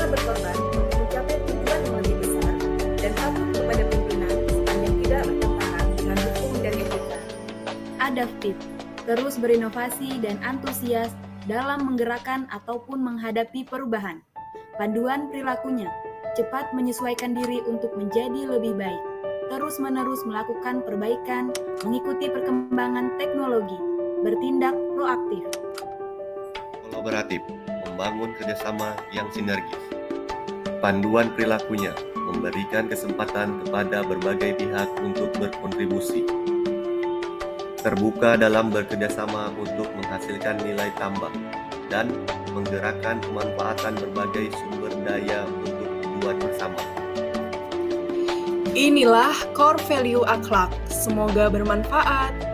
rela berkorban untuk mencapai tujuan yang lebih besar, dan patuh kepada pimpinan sepanjang tidak bertentangan dengan hukum dan etika. Adaptif, terus berinovasi dan antusias dalam menggerakkan ataupun menghadapi perubahan. Panduan perilakunya, cepat menyesuaikan diri untuk menjadi lebih baik, terus-menerus melakukan perbaikan, mengikuti perkembangan teknologi, bertindak proaktif. Kolaboratif, membangun kerjasama yang sinergis. Panduan perilakunya, memberikan kesempatan kepada berbagai pihak untuk berkontribusi. Terbuka dalam bekerjasama untuk menghasilkan nilai tambah dan menggerakkan pemanfaatan berbagai sumber daya untuk tujuan bersama. Inilah core value akhlak. Semoga bermanfaat.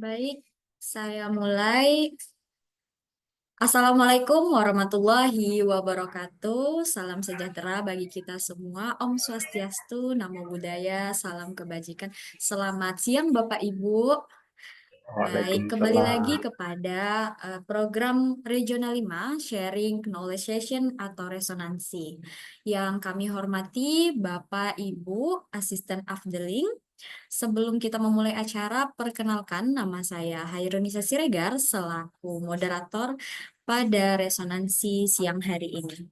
Baik, saya mulai. Assalamualaikum warahmatullahi wabarakatuh. Salam sejahtera bagi kita semua. Om Swastiastu, Namo Buddhaya, salam kebajikan. Selamat siang Bapak Ibu. Baik, kembali lagi kepada program Regional 5, Sharing Knowledge Session atau Resonansi. Yang kami hormati Bapak Ibu, Asisten Afdeling. Sebelum kita memulai acara, perkenalkan nama saya Hairunisa Siregar selaku moderator pada resonansi siang hari ini.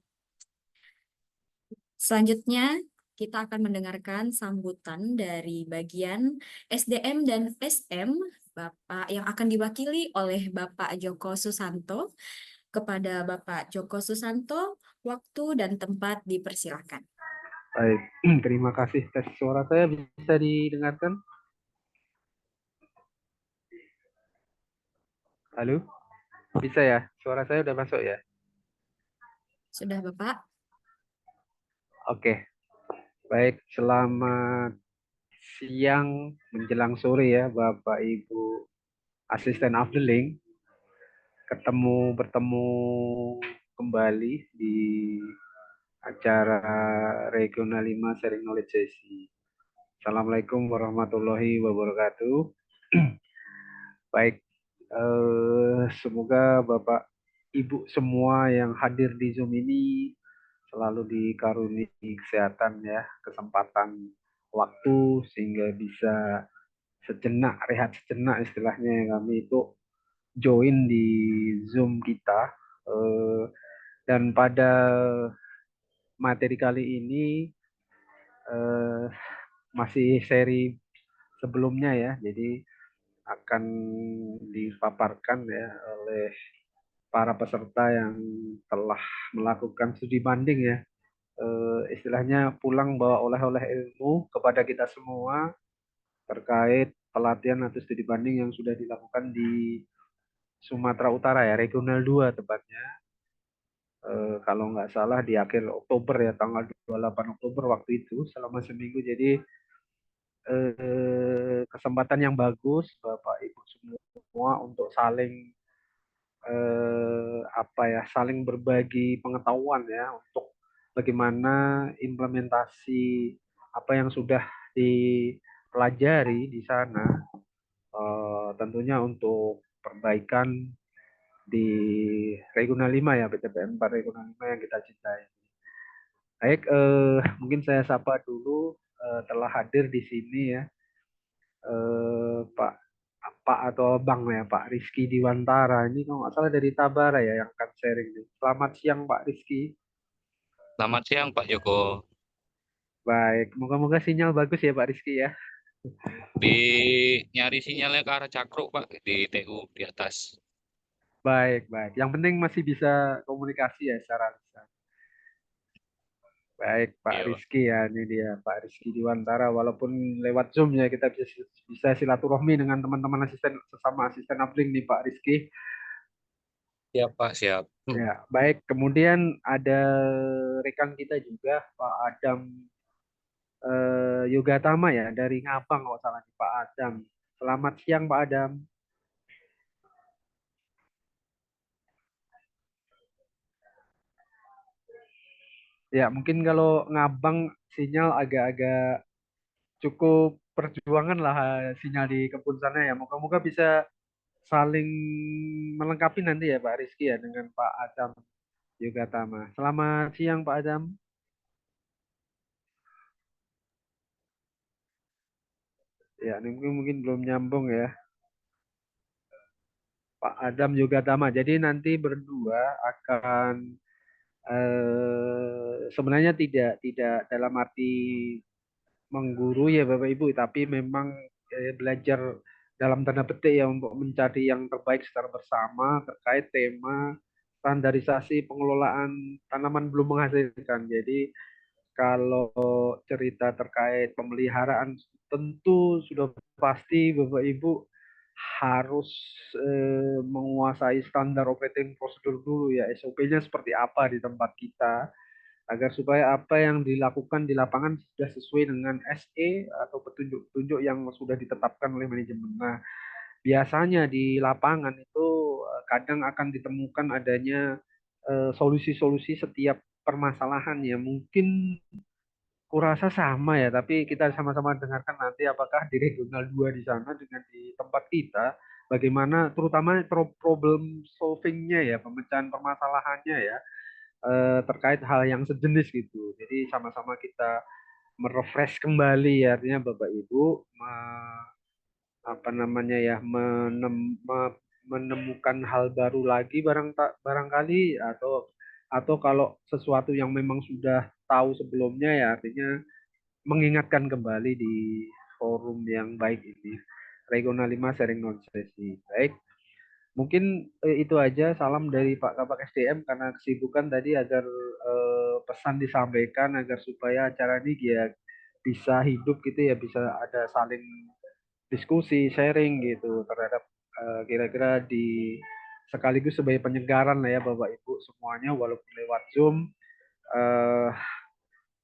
Selanjutnya, kita akan mendengarkan sambutan dari bagian SDM dan SM Bapak yang akan diwakili oleh Bapak Joko Susanto. Kepada Bapak Joko Susanto, waktu dan tempat dipersilakan. Baik, terima kasih. Tes suara saya bisa didengarkan? Halo? Bisa ya? Suara saya udah masuk ya? Sudah, Bapak? Oke. Baik, selamat siang menjelang sore ya Bapak Ibu asisten Afdeling. Bertemu kembali di acara Regional 5 Sharing Knowledge Sesi. Assalamualaikum warahmatullahi wabarakatuh. Baik, semoga Bapak Ibu semua yang hadir di Zoom ini selalu dikaruniai kesehatan ya, kesempatan waktu sehingga bisa sejenak, rehat sejenak istilahnya yang kami itu join di Zoom kita. Dan pada materi kali ini eh, masih seri sebelumnya ya, jadi akan dipaparkan ya oleh para peserta yang telah melakukan studi banding ya. Istilahnya pulang bawa oleh-oleh ilmu kepada kita semua terkait pelatihan atau studi banding yang sudah dilakukan di Sumatera Utara ya, Regional 2 tepatnya. Kalau nggak salah di akhir Oktober ya, tanggal 28 Oktober waktu itu, selama seminggu. Jadi kesempatan yang bagus Bapak Ibu semua untuk saling berbagi pengetahuan ya untuk bagaimana implementasi apa yang sudah dipelajari di sana, tentunya untuk perbaikan di Regional 5 ya, PTPN 4 Regional 5 yang kita cintai. Baik, mungkin saya sapa dulu telah hadir di sini ya, Pak Pak atau Bang ya, Pak Rizky Diwantara. Ini kalau nggak salah dari Tabara ya yang akan sharing nih. Selamat siang Pak Rizky. Selamat siang Pak Joko. Baik, moga-moga sinyal bagus ya Pak Rizky ya. Di nyari sinyalnya ke arah Cakruk Pak di TU di atas. Baik, baik. Yang penting masih bisa komunikasi ya secara lisan. Baik, Pak Iya Pak. Rizky ya, ini dia Pak Rizky Diwantara. Walaupun lewat Zoom ya kita bisa silaturahmi dengan teman-teman asisten sesama asisten Afling nih Pak Rizky. Siap Pak, siap. Ya, baik. Kemudian ada rekan kita juga Pak Adam Yoga Tama ya dari Ngabang kalau salah nih, Pak Adam. Selamat siang Pak Adam. Ya, mungkin kalau Ngabang sinyal agak-agak cukup perjuangan lah sinyal di kebun sana ya. Moga-moga bisa saling melengkapi nanti ya Pak Rizky ya dengan Pak Adam Yoga Tama. Selamat siang Pak Adam. Ya, ini mungkin belum nyambung ya. Pak Adam Yoga Tama. Jadi nanti berdua akan sebenarnya tidak dalam arti mengguru ya Bapak Ibu, tapi memang belajar dalam tanda petik ya untuk mencari yang terbaik secara bersama terkait tema standarisasi pengelolaan tanaman belum menghasilkan. Jadi kalau cerita terkait pemeliharaan tentu sudah pasti Bapak Ibu harus menguasai standar operating procedure dulu ya, SOP-nya seperti apa di tempat kita agar supaya apa yang dilakukan di lapangan sudah sesuai dengan SE atau petunjuk-petunjuk yang sudah ditetapkan oleh manajemen. Nah, biasanya di lapangan itu kadang akan ditemukan adanya solusi-solusi setiap permasalahan ya. Mungkin kurasa sama ya, tapi kita sama-sama dengarkan nanti apakah di regional 2 di sana dengan di tempat kita bagaimana terutama problem solvingnya ya, pemecahan permasalahannya ya, terkait hal yang sejenis gitu. Jadi sama-sama kita merefresh kembali ya, artinya Bapak Ibu apa namanya ya menemukan hal baru lagi barangkali atau kalau sesuatu yang memang sudah tahu sebelumnya ya artinya mengingatkan kembali di forum yang baik ini. Regional 5 Sharing Knowledge Sesi. Baik, mungkin itu aja salam dari Pak Kabak SDM karena kesibukan tadi agar pesan disampaikan agar supaya acara ini ya bisa hidup gitu ya, bisa ada saling diskusi, sharing gitu terhadap kira-kira di sekaligus sebagai penyegaran lah ya Bapak Ibu semuanya walaupun lewat Zoom, eh,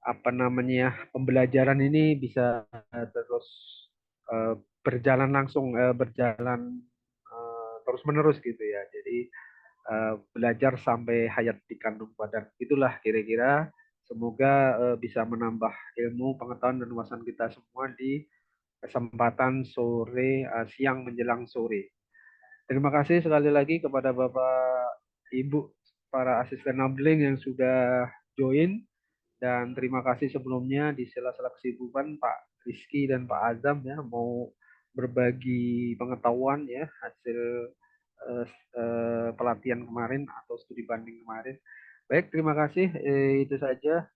apa namanya pembelajaran ini bisa terus berjalan langsung, berjalan terus menerus gitu ya. Jadi belajar sampai hayat dikandung badan. Itulah kira-kira. Semoga bisa menambah ilmu, pengetahuan dan wawasan kita semua di kesempatan sore, siang menjelang sore. Terima kasih sekali lagi kepada Bapak, Ibu, para asisten nabling yang sudah join. Dan terima kasih sebelumnya di sela-sela kesibukan Pak Rizky dan Pak Azam ya mau berbagi pengetahuan ya hasil eh, pelatihan kemarin atau studi banding kemarin. Baik, terima kasih. Itu saja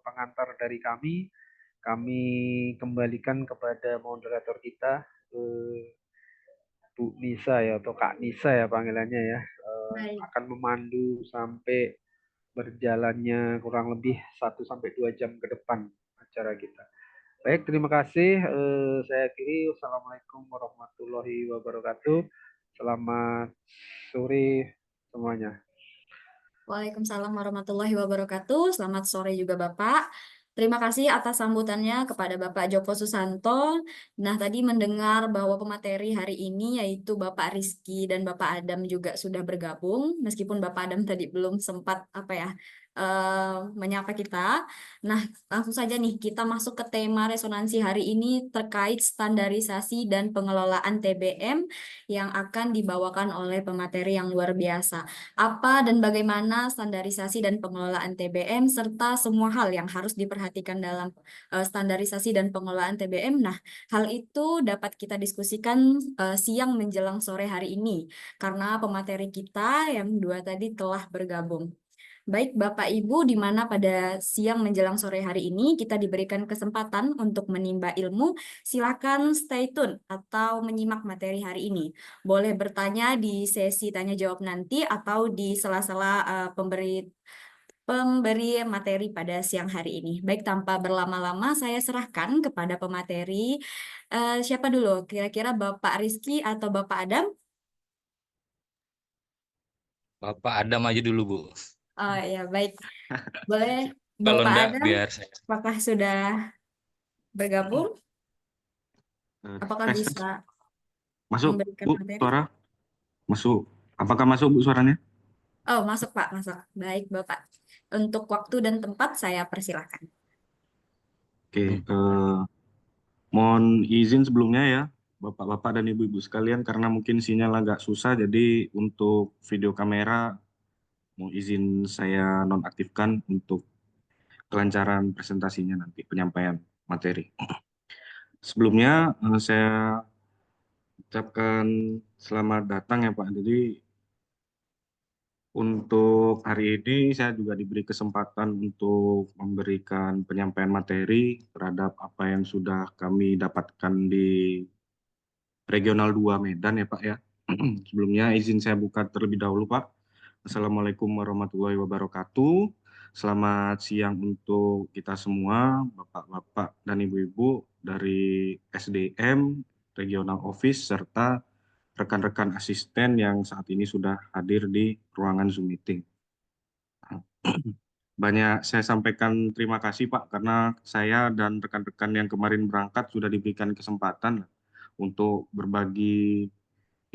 pengantar dari kami. Kami kembalikan kepada moderator kita, Bu Nisa ya atau Kak Nisa ya panggilannya ya, Baik. akan memandu sampai berjalannya kurang lebih 1 sampai 2 jam ke depan acara kita. Baik, terima kasih. Saya akhiri. Wassalamualaikum warahmatullahi wabarakatuh. Selamat sore semuanya. Waalaikumsalam warahmatullahi wabarakatuh. Selamat sore juga Bapak. Terima kasih atas sambutannya kepada Bapak Joko Susanto. Nah, tadi mendengar bahwa pemateri hari ini yaitu Bapak Rizky dan Bapak Adam juga sudah bergabung, meskipun Bapak Adam tadi belum sempat menyapa kita. Nah, langsung saja nih kita masuk ke tema resonansi hari ini terkait standarisasi dan pengelolaan TBM yang akan dibawakan oleh pemateri yang luar biasa. Apa dan bagaimana standarisasi dan pengelolaan TBM serta semua hal yang harus diperhatikan dalam standarisasi dan pengelolaan TBM. Nah, hal itu dapat kita diskusikan siang menjelang sore hari ini karena pemateri kita yang dua tadi telah bergabung. Baik, Bapak Ibu, di mana pada siang menjelang sore hari ini kita diberikan kesempatan untuk menimba ilmu, silakan stay tune atau menyimak materi hari ini. Boleh bertanya di sesi tanya jawab nanti atau di sela-sela pemberi materi pada siang hari ini. Baik, tanpa berlama-lama saya serahkan kepada pemateri. Siapa dulu? Kira-kira Bapak Rizky atau Bapak Adam? Bapak Adam aja dulu, Bu. Oh ya, baik. Boleh Kalau Bapak enggak, Adam, biar saya. apakah sudah bergabung? Eh, Apakah tes, tes. bisa Masuk, memberikan Bu, materi? suara? Masuk. Apakah masuk, Bu, suaranya? Oh, masuk Pak, masuk. Baik, Bapak. Untuk waktu dan tempat saya persilahkan. Oke, mohon izin sebelumnya ya, Bapak-Bapak dan Ibu-Ibu sekalian, karena mungkin sinyal agak susah, jadi untuk video kamera, mau izin saya nonaktifkan untuk kelancaran presentasinya nanti, penyampaian materi. Sebelumnya, saya ucapkan selamat datang ya Pak. Jadi, untuk hari ini saya juga diberi kesempatan untuk memberikan penyampaian materi terhadap apa yang sudah kami dapatkan di Regional 2 Medan ya Pak ya. Sebelumnya izin saya buka terlebih dahulu Pak. Assalamualaikum warahmatullahi wabarakatuh. Selamat siang untuk kita semua, Bapak-Bapak dan Ibu-Ibu dari SDM, Regional Office, serta rekan-rekan asisten yang saat ini sudah hadir di ruangan Zoom meeting. Banyak saya sampaikan terima kasih Pak karena saya dan rekan-rekan yang kemarin berangkat sudah diberikan kesempatan untuk berbagi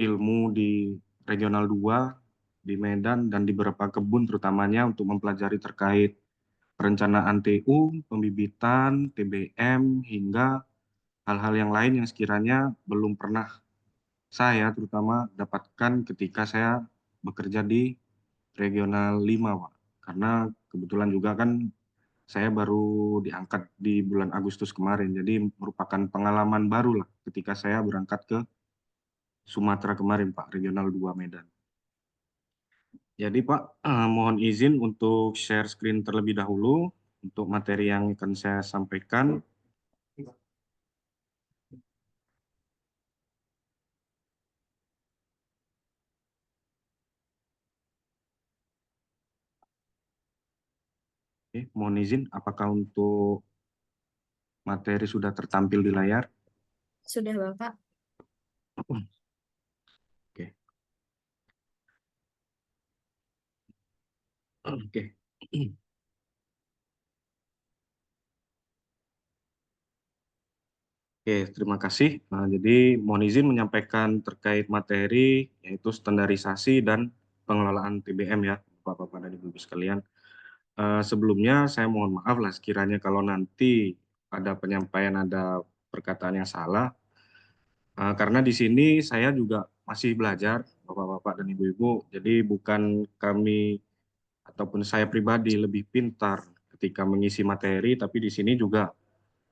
ilmu di Regional 2 di Medan dan di beberapa kebun terutamanya untuk mempelajari terkait perencanaan TU, pembibitan, TBM hingga hal-hal yang lain yang sekiranya belum pernah saya terutama dapatkan ketika saya bekerja di Regional 5, Pak. Karena kebetulan juga kan saya baru diangkat di bulan Agustus kemarin, jadi merupakan pengalaman baru lah ketika saya berangkat ke Sumatera kemarin, Pak, Regional 2 Medan. Jadi Pak, mohon izin untuk share screen terlebih dahulu untuk materi yang akan saya sampaikan. Oke, mohon izin, apakah untuk materi sudah tertampil di layar? Sudah, Bapak? Oke. Oke. Oke, terima kasih. Jadi mohon izin menyampaikan terkait materi yaitu standarisasi dan pengelolaan TBM ya, Bapak-Bapak dan Ibu-Ibu sekalian. Sebelumnya saya mohon maaf lah sekiranya kalau nanti ada penyampaian ada perkataan yang salah, karena di sini saya juga masih belajar, Bapak-Bapak dan Ibu-Ibu. Jadi bukan kami ataupun saya pribadi lebih pintar ketika mengisi materi, tapi di sini juga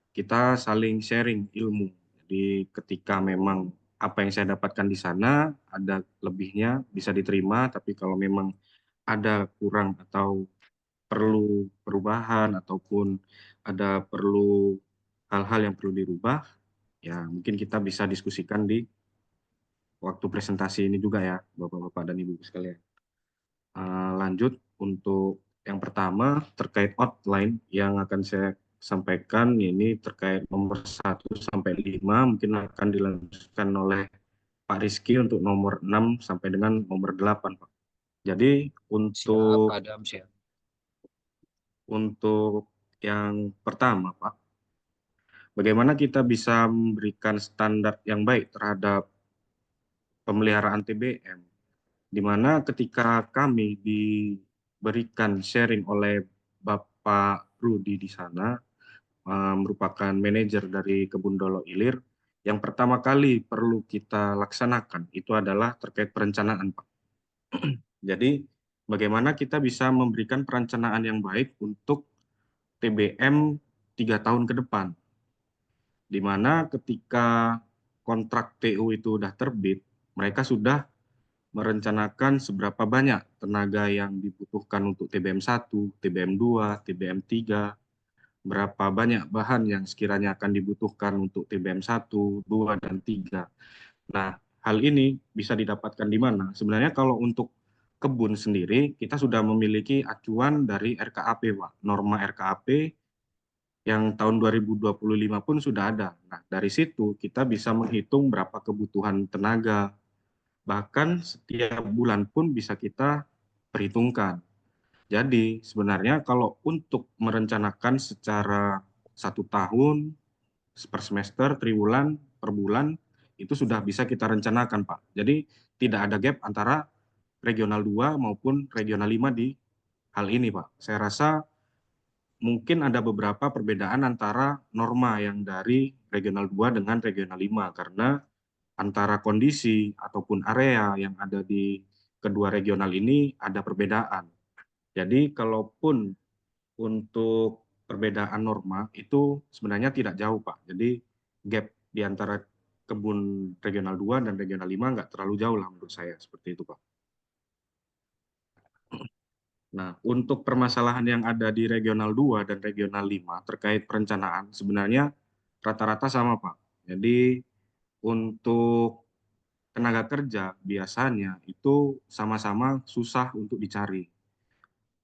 kita saling sharing ilmu. Jadi ketika memang apa yang saya dapatkan di sana ada lebihnya bisa diterima, tapi kalau memang ada kurang atau perlu perubahan ataupun ada perlu hal-hal yang perlu dirubah, ya mungkin kita bisa diskusikan di waktu presentasi ini juga ya, Bapak-Bapak dan Ibu sekalian. Lanjut untuk yang pertama terkait outline yang akan saya sampaikan ini terkait nomor 1 sampai 5 mungkin akan dilanjutkan oleh Pak Rizky untuk nomor 6 sampai dengan nomor 8, Pak. Jadi Siap, Adam, siap. untuk yang pertama, Pak, bagaimana kita bisa memberikan standar yang baik terhadap pemeliharaan TBM, di mana ketika kami diberikan sharing oleh Bapak Rudi di sana, merupakan manajer dari Kebun Dolo Ilir, yang pertama kali perlu kita laksanakan itu adalah terkait perencanaan, Pak. Jadi, bagaimana kita bisa memberikan perencanaan yang baik untuk TBM 3 tahun ke depan, di mana ketika kontrak TU itu sudah terbit, mereka sudah merencanakan seberapa banyak tenaga yang dibutuhkan untuk TBM 1, TBM 2, TBM 3, berapa banyak bahan yang sekiranya akan dibutuhkan untuk TBM 1, 2, dan 3. Nah, hal ini bisa didapatkan di mana? Sebenarnya kalau untuk kebun sendiri, kita sudah memiliki acuan dari RKAP, Pak. Norma RKAP yang tahun 2025 pun sudah ada. Nah, dari situ kita bisa menghitung berapa kebutuhan tenaga, bahkan setiap bulan pun bisa kita perhitungkan. Jadi sebenarnya kalau untuk merencanakan secara 1 tahun, per semester, triwulan, per bulan, itu sudah bisa kita rencanakan, Pak. Jadi tidak ada gap antara regional 2 maupun regional 5 di hal ini, Pak. Saya rasa mungkin ada beberapa perbedaan antara norma yang dari regional 2 dengan regional 5, karena antara kondisi ataupun area yang ada di kedua regional ini ada perbedaan. Jadi kalaupun untuk perbedaan norma itu sebenarnya tidak jauh, Pak. Jadi gap di antara kebun regional 2 dan regional 5 nggak terlalu jauh lah menurut saya, seperti itu, Pak. Nah, untuk permasalahan yang ada di regional 2 dan regional 5 terkait perencanaan sebenarnya rata-rata sama, Pak. Jadi untuk tenaga kerja biasanya itu sama-sama susah untuk dicari.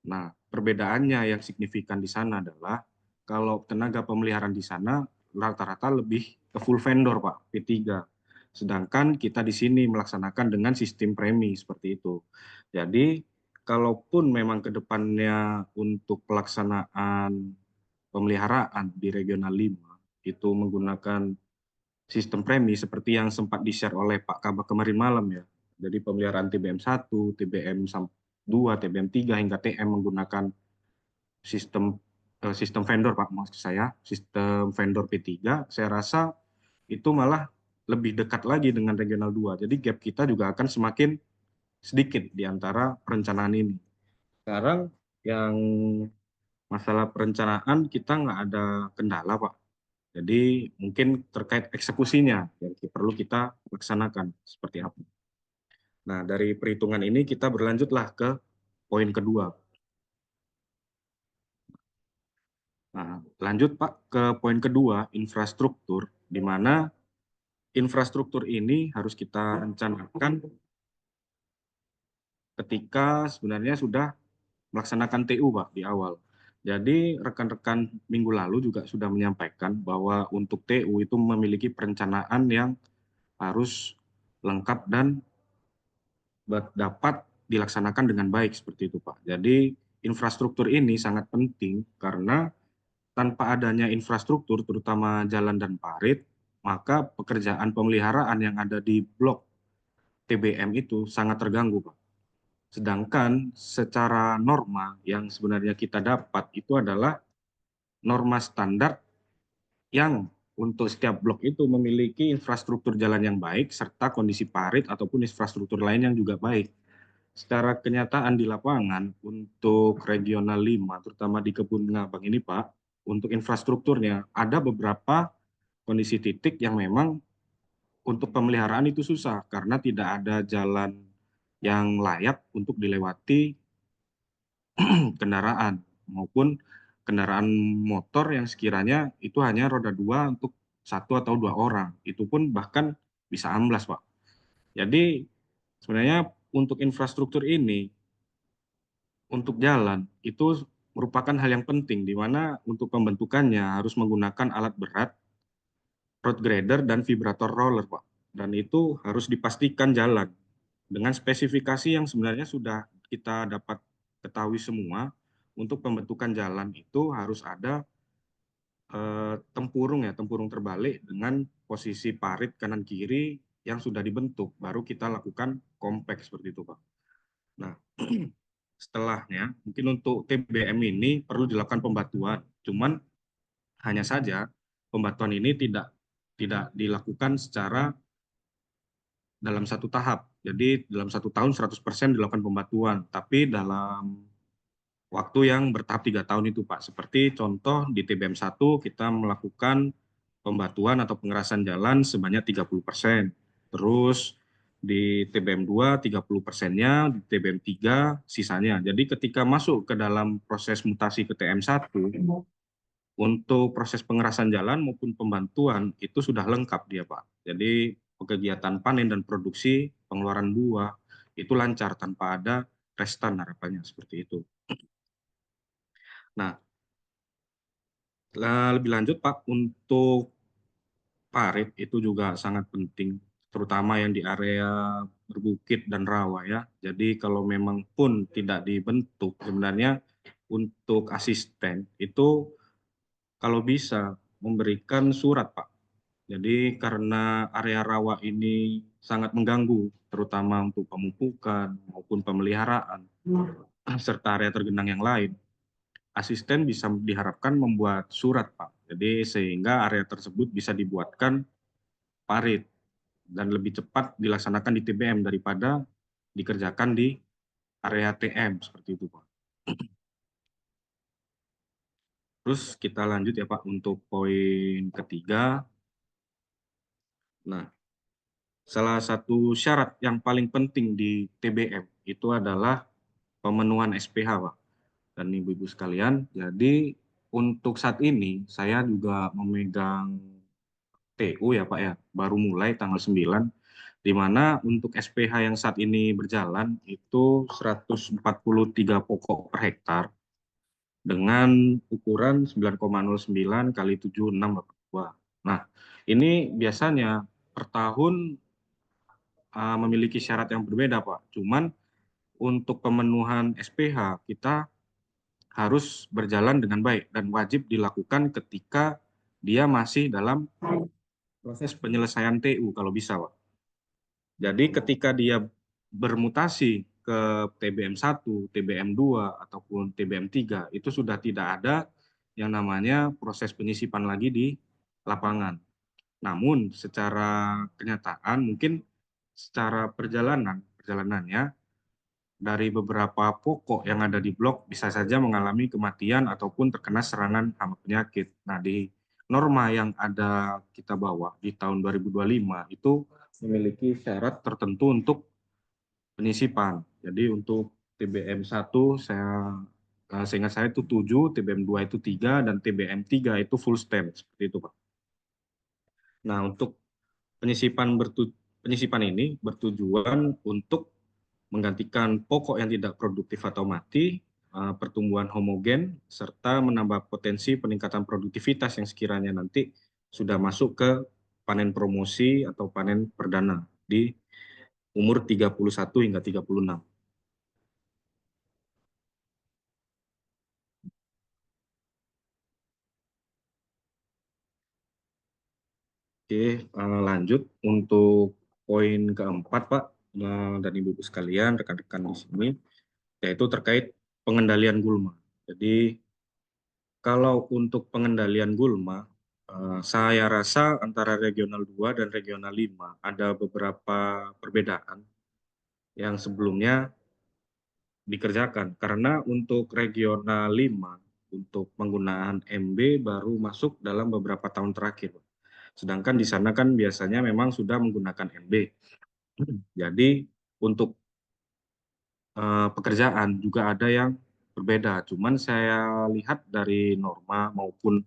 Nah, perbedaannya yang signifikan di sana adalah kalau tenaga pemeliharaan di sana rata-rata lebih ke full vendor, Pak, P3. Sedangkan kita di sini melaksanakan dengan sistem premi seperti itu. Jadi, kalaupun memang ke depannya untuk pelaksanaan pemeliharaan di regional 5 itu menggunakan sistem premi seperti yang sempat di-share oleh Pak Kabak kemarin malam ya. Jadi pemeliharaan TBM 1, TBM 2, TBM 3 hingga TM menggunakan sistem sistem vendor, Pak, maksud saya, sistem vendor P3, saya rasa itu malah lebih dekat lagi dengan regional 2. Jadi gap kita juga akan semakin sedikit di antara perencanaan ini. Sekarang yang masalah perencanaan kita nggak ada kendala, Pak. Jadi mungkin terkait eksekusinya yang perlu kita laksanakan seperti apa. Nah, dari perhitungan ini kita berlanjutlah ke poin kedua. Nah, lanjut Pak ke poin kedua, infrastruktur, di mana infrastruktur ini harus kita rencanakan ketika sebenarnya sudah melaksanakan TU, Pak, di awal. Jadi rekan-rekan minggu lalu juga sudah menyampaikan bahwa untuk TU itu memiliki perencanaan yang harus lengkap dan dapat dilaksanakan dengan baik seperti itu, Pak. Jadi infrastruktur ini sangat penting karena tanpa adanya infrastruktur, terutama jalan dan parit, maka pekerjaan pemeliharaan yang ada di blok TBM itu sangat terganggu, Pak. Sedangkan secara norma yang sebenarnya kita dapat itu adalah norma standar yang untuk setiap blok itu memiliki infrastruktur jalan yang baik serta kondisi parit ataupun infrastruktur lain yang juga baik. Secara kenyataan di lapangan untuk regional 5, terutama di Kebun Ngabang ini, Pak, untuk infrastrukturnya ada beberapa kondisi titik yang memang untuk pemeliharaan itu susah karena tidak ada jalan yang layak untuk dilewati kendaraan maupun kendaraan motor yang sekiranya itu hanya roda 2 untuk 1 atau 2 orang. Itu pun bahkan bisa amblas, Pak. Jadi sebenarnya untuk infrastruktur ini, untuk jalan, itu merupakan hal yang penting, di mana untuk pembentukannya harus menggunakan alat berat, road grader, dan vibrator roller, Pak. Dan itu harus dipastikan jalan dengan spesifikasi yang sebenarnya sudah kita dapat ketahui semua. Untuk pembentukan jalan itu harus ada tempurung ya, tempurung terbalik dengan posisi parit kanan kiri yang sudah dibentuk, baru kita lakukan compact seperti itu, Pak. Nah, setelahnya mungkin untuk TBM ini perlu dilakukan pembatuan. Cuman hanya saja pembatuan ini tidak dilakukan secara dalam satu tahap. Jadi dalam 1 tahun 100% dilakukan pembatuan, tapi dalam waktu yang bertahap 3 tahun itu, Pak. Seperti contoh di TBM 1 kita melakukan pembatuan atau pengerasan jalan sebanyak 30%. Terus di TBM 2 30%-nya, di TBM 3 sisanya. Jadi ketika masuk ke dalam proses mutasi ke TM 1, untuk proses pengerasan jalan maupun pembantuan itu sudah lengkap dia, Pak. Jadi kegiatan panen dan produksi pengeluaran buah itu lancar tanpa ada restan, harapannya seperti itu. Nah, lebih lanjut, Pak, untuk parit itu juga sangat penting, terutama yang di area berbukit dan rawa ya. Jadi kalau memang pun tidak dibentuk, sebenarnya untuk asisten itu kalau bisa memberikan surat, Pak. Jadi karena area rawa ini sangat mengganggu, terutama untuk pemupukan maupun pemeliharaan, serta area tergenang yang lain. Asisten bisa diharapkan membuat surat, Pak. Jadi sehingga area tersebut bisa dibuatkan parit dan lebih cepat dilaksanakan di TBM daripada dikerjakan di area TM seperti itu, Pak. Terus kita lanjut ya, Pak, untuk poin ketiga. Nah, salah satu syarat yang paling penting di TBM itu adalah pemenuhan SPH, Pak. Dan Ibu-ibu sekalian, jadi untuk saat ini saya juga memegang TU ya, Pak ya, baru mulai tanggal 9, di mana untuk SPH yang saat ini berjalan itu 143 pokok per hektar dengan ukuran 9,09 kali 76 Bapak. Wah. Nah, ini biasanya per tahun memiliki syarat yang berbeda, Pak. Cuman untuk pemenuhan SPH kita harus berjalan dengan baik dan wajib dilakukan ketika dia masih dalam proses penyelesaian TU kalau bisa, Pak. Jadi ketika dia bermutasi ke TBM 1, TBM 2, ataupun TBM 3, itu sudah tidak ada yang namanya proses penyisipan lagi di lapangan. Namun secara kenyataan mungkin secara perjalanannya dari beberapa pokok yang ada di blok bisa saja mengalami kematian ataupun terkena serangan hama penyakit. Nah, di norma yang ada kita bawa di tahun 2025 itu memiliki syarat tertentu untuk penyisipan. Jadi untuk TBM 1 seingat saya itu 7, TBM 2 itu 3, dan TBM 3 itu full stem seperti itu, Pak. Nah, untuk penyisipan ini bertujuan untuk menggantikan pokok yang tidak produktif atau mati, pertumbuhan homogen, serta menambah potensi peningkatan produktivitas yang sekiranya nanti sudah masuk ke panen promosi atau panen perdana di umur 31 hingga 36. Oke, lanjut untuk poin keempat, Pak, dan Ibu-Ibu sekalian, rekan-rekan di sini, yaitu terkait pengendalian gulma. Jadi, kalau untuk pengendalian gulma, saya rasa antara regional 2 dan regional 5 ada beberapa perbedaan yang sebelumnya dikerjakan. Karena untuk regional 5, untuk penggunaan MB baru masuk dalam beberapa tahun terakhir. Sedangkan di sana kan biasanya memang sudah menggunakan MB. Jadi untuk pekerjaan juga ada yang berbeda. Cuman saya lihat dari norma maupun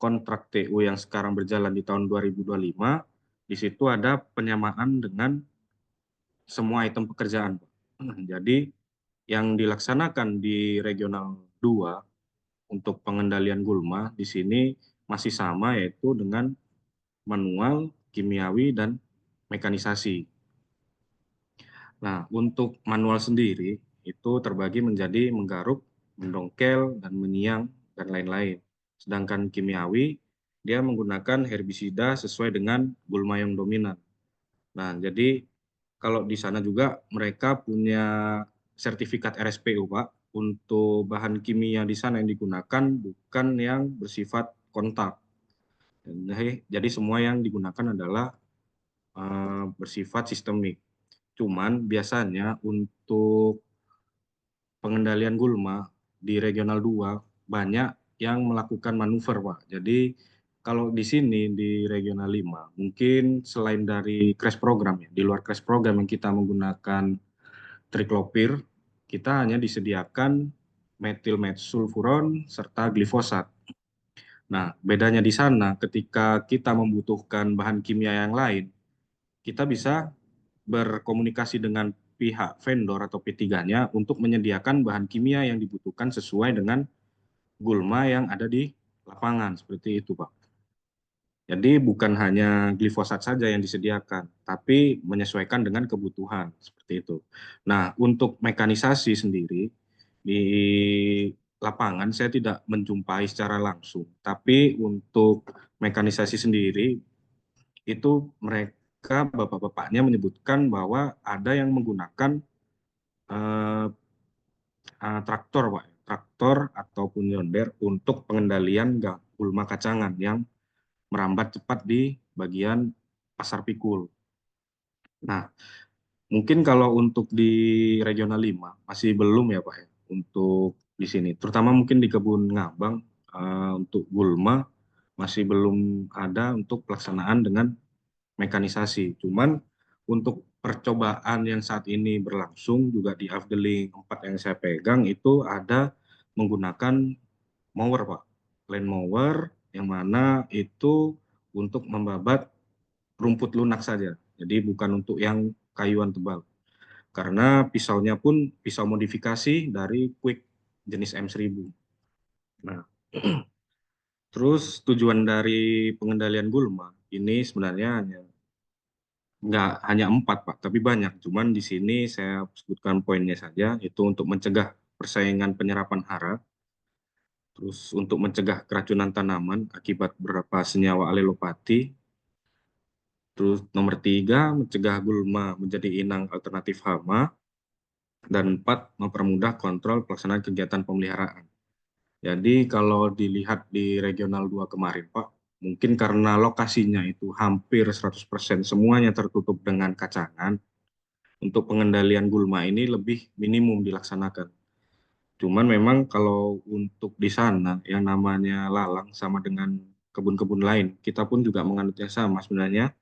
kontrak TU yang sekarang berjalan di tahun 2025, di situ ada penyamaan dengan semua item pekerjaan, Pak. Jadi yang dilaksanakan di regional 2 untuk pengendalian gulma di sini masih sama, yaitu dengan manual, kimiawi, dan mekanisasi. Nah, untuk manual sendiri itu terbagi menjadi menggaruk, mendongkel, dan menyiang, dan lain-lain. Sedangkan kimiawi, dia menggunakan herbisida sesuai dengan gulma yang dominan. Nah, jadi kalau di sana juga mereka punya sertifikat RSPU, Pak. Untuk bahan kimia di sana yang digunakan bukan yang bersifat kontak. Jadi semua yang digunakan adalah bersifat sistemik. Cuman biasanya untuk pengendalian gulma di regional 2 banyak yang melakukan manuver, Pak. Jadi kalau di sini di regional 5 mungkin selain dari crash program ya, di luar crash program yang kita menggunakan triklopir, kita hanya disediakan metilmetsulfuron serta glifosat. Nah, bedanya di sana ketika kita membutuhkan bahan kimia yang lain, kita bisa berkomunikasi dengan pihak vendor atau P3-nya untuk menyediakan bahan kimia yang dibutuhkan sesuai dengan gulma yang ada di lapangan, seperti itu, Pak. Jadi bukan hanya glifosat saja yang disediakan, tapi menyesuaikan dengan kebutuhan, seperti itu. Nah, untuk mekanisasi sendiri, di lapangan saya tidak menjumpai secara langsung, tapi untuk mekanisasi sendiri, itu mereka, bapak-bapaknya menyebutkan bahwa ada yang menggunakan traktor, Pak. Traktor ataupun yonder untuk pengendalian gulma kacangan yang merambat cepat di bagian pasar pikul. Nah, mungkin kalau untuk di regional 5 masih belum ya, Pak, ya, untuk di sini. Terutama mungkin di kebun ngabang, untuk gulma masih belum ada untuk pelaksanaan dengan mekanisasi. Cuman untuk percobaan yang saat ini berlangsung juga di Afdeling 4 yang saya pegang itu ada menggunakan mower, Pak. Land mower yang mana itu untuk membabat rumput lunak saja. Jadi bukan untuk yang kayuan tebal. Karena pisaunya pun pisau modifikasi dari Quick jenis M1000. Nah, terus tujuan dari pengendalian gulma ini sebenarnya nggak hanya 4, Pak, tapi banyak. Cuman di sini saya sebutkan poinnya saja, itu untuk mencegah persaingan penyerapan hara, terus untuk mencegah keracunan tanaman akibat beberapa senyawa alelopati, terus nomor 3, mencegah gulma menjadi inang alternatif hama, dan 4, mempermudah kontrol pelaksanaan kegiatan pemeliharaan. Jadi kalau dilihat di regional 2 kemarin, Pak, mungkin karena lokasinya itu hampir 100% semuanya tertutup dengan kacangan, untuk pengendalian gulma ini lebih minimum dilaksanakan. Cuman memang kalau untuk di sana yang namanya lalang sama dengan kebun-kebun lain, kita pun juga menganutnya sama. Sebenarnya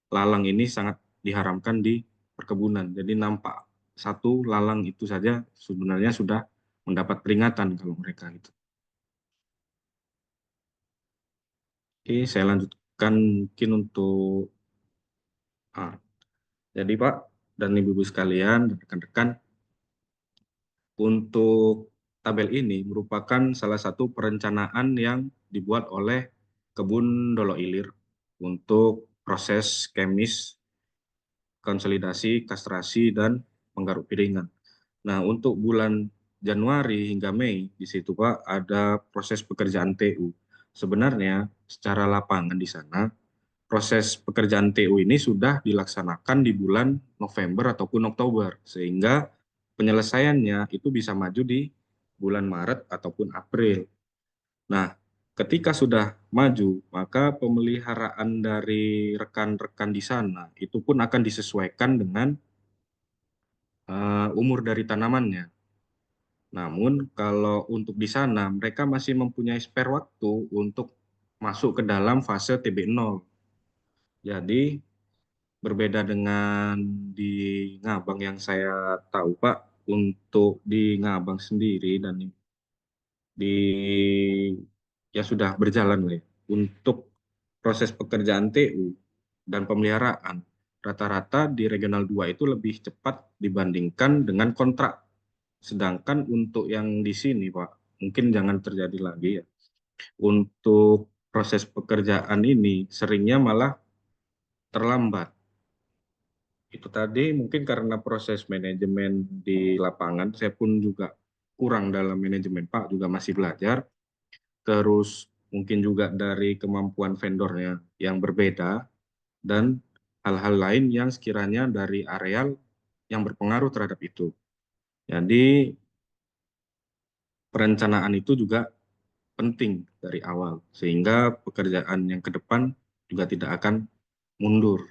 lalang ini sangat diharamkan di perkebunan. Jadi nampak satu lalang itu saja sebenarnya sudah mendapat peringatan kalau mereka itu. Oke, saya lanjutkan mungkin untuk jadi Pak dan Ibu-ibu sekalian dan rekan-rekan, untuk tabel ini merupakan salah satu perencanaan yang dibuat oleh Kebun Dolo Ilir untuk proses kemis, konsolidasi, kastrasi, dan penggaruk piringan. Nah, untuk bulan Januari hingga Mei, di situ Pak, ada proses pekerjaan TU. Sebenarnya secara lapangan di sana, proses pekerjaan TU ini sudah dilaksanakan di bulan November ataupun Oktober, sehingga penyelesaiannya itu bisa maju di bulan Maret ataupun April. Nah, ketika sudah maju, maka pemeliharaan dari rekan-rekan di sana itu pun akan disesuaikan dengan umur dari tanamannya. Namun, kalau untuk di sana, mereka masih mempunyai spare waktu untuk masuk ke dalam fase TB0. Jadi, berbeda dengan di Ngabang yang saya tahu, Pak, untuk di Ngabang sendiri dan di ya sudah berjalan lah ya. Untuk proses pekerjaan TU dan pemeliharaan, rata-rata di Regional 2 itu lebih cepat dibandingkan dengan kontrak. Sedangkan untuk yang di sini, Pak, mungkin jangan terjadi lagi ya. Untuk proses pekerjaan ini seringnya malah terlambat. Itu tadi mungkin karena proses manajemen di lapangan, saya pun juga kurang dalam manajemen, Pak, juga masih belajar. Terus mungkin juga dari kemampuan vendornya yang berbeda, dan hal-hal lain yang sekiranya dari areal yang berpengaruh terhadap itu. Jadi perencanaan itu juga penting dari awal, sehingga pekerjaan yang ke depan juga tidak akan mundur.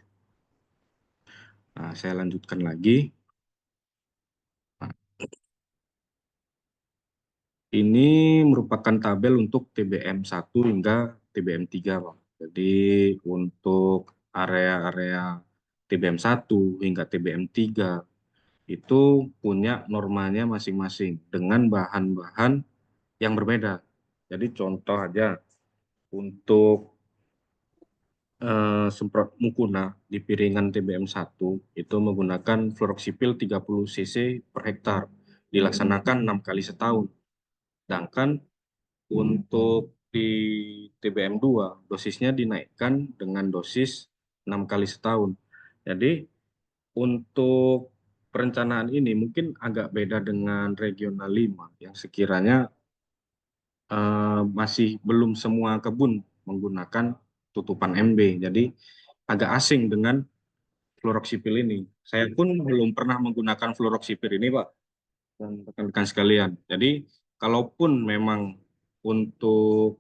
Nah, saya lanjutkan lagi. Nah, ini merupakan tabel untuk TBM 1 hingga TBM 3, Pak. Jadi untuk area-area TBM 1 hingga TBM 3 itu punya normanya masing-masing dengan bahan-bahan yang berbeda. Jadi contoh aja, untuk semprot mukuna di piringan TBM 1 itu menggunakan fluoroxypyl 30 cc per hektar, dilaksanakan 6 kali setahun. Sedangkan untuk di TBM 2 dosisnya dinaikkan dengan dosis 6 kali setahun. Jadi untuk perencanaan ini mungkin agak beda dengan regional 5 yang sekiranya masih belum semua kebun menggunakan tutupan MB. Jadi agak asing dengan fluoroxypyl ini. Saya pun belum pernah menggunakan fluoroxypyl ini, Pak, dan rekan-rekan sekalian. Jadi kalaupun memang untuk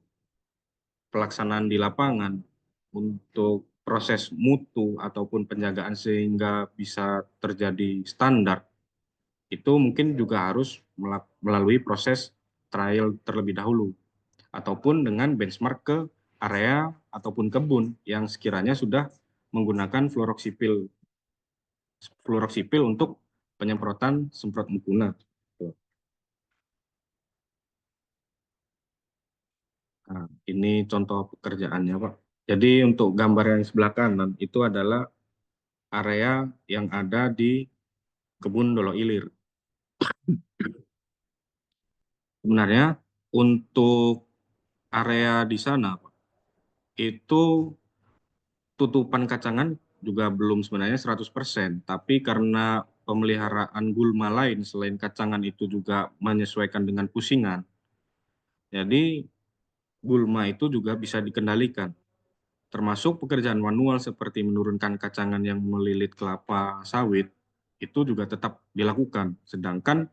pelaksanaan di lapangan, untuk proses mutu ataupun penjagaan sehingga bisa terjadi standar, itu mungkin juga harus melalui proses trial terlebih dahulu, ataupun dengan benchmark ke area ataupun kebun yang sekiranya sudah menggunakan fluoroxypyl untuk penyemprotan semprot mukuna. Nah, ini contoh pekerjaannya, Pak. Jadi untuk gambar yang sebelah kanan itu adalah area yang ada di kebun Dolo Ilir. Sebenarnya untuk area di sana, Pak, itu tutupan kacangan juga belum sebenarnya 100%, tapi karena pemeliharaan gulma lain selain kacangan itu juga menyesuaikan dengan pusingan, jadi gulma itu juga bisa dikendalikan. Termasuk pekerjaan manual seperti menurunkan kacangan yang melilit kelapa sawit, itu juga tetap dilakukan. Sedangkan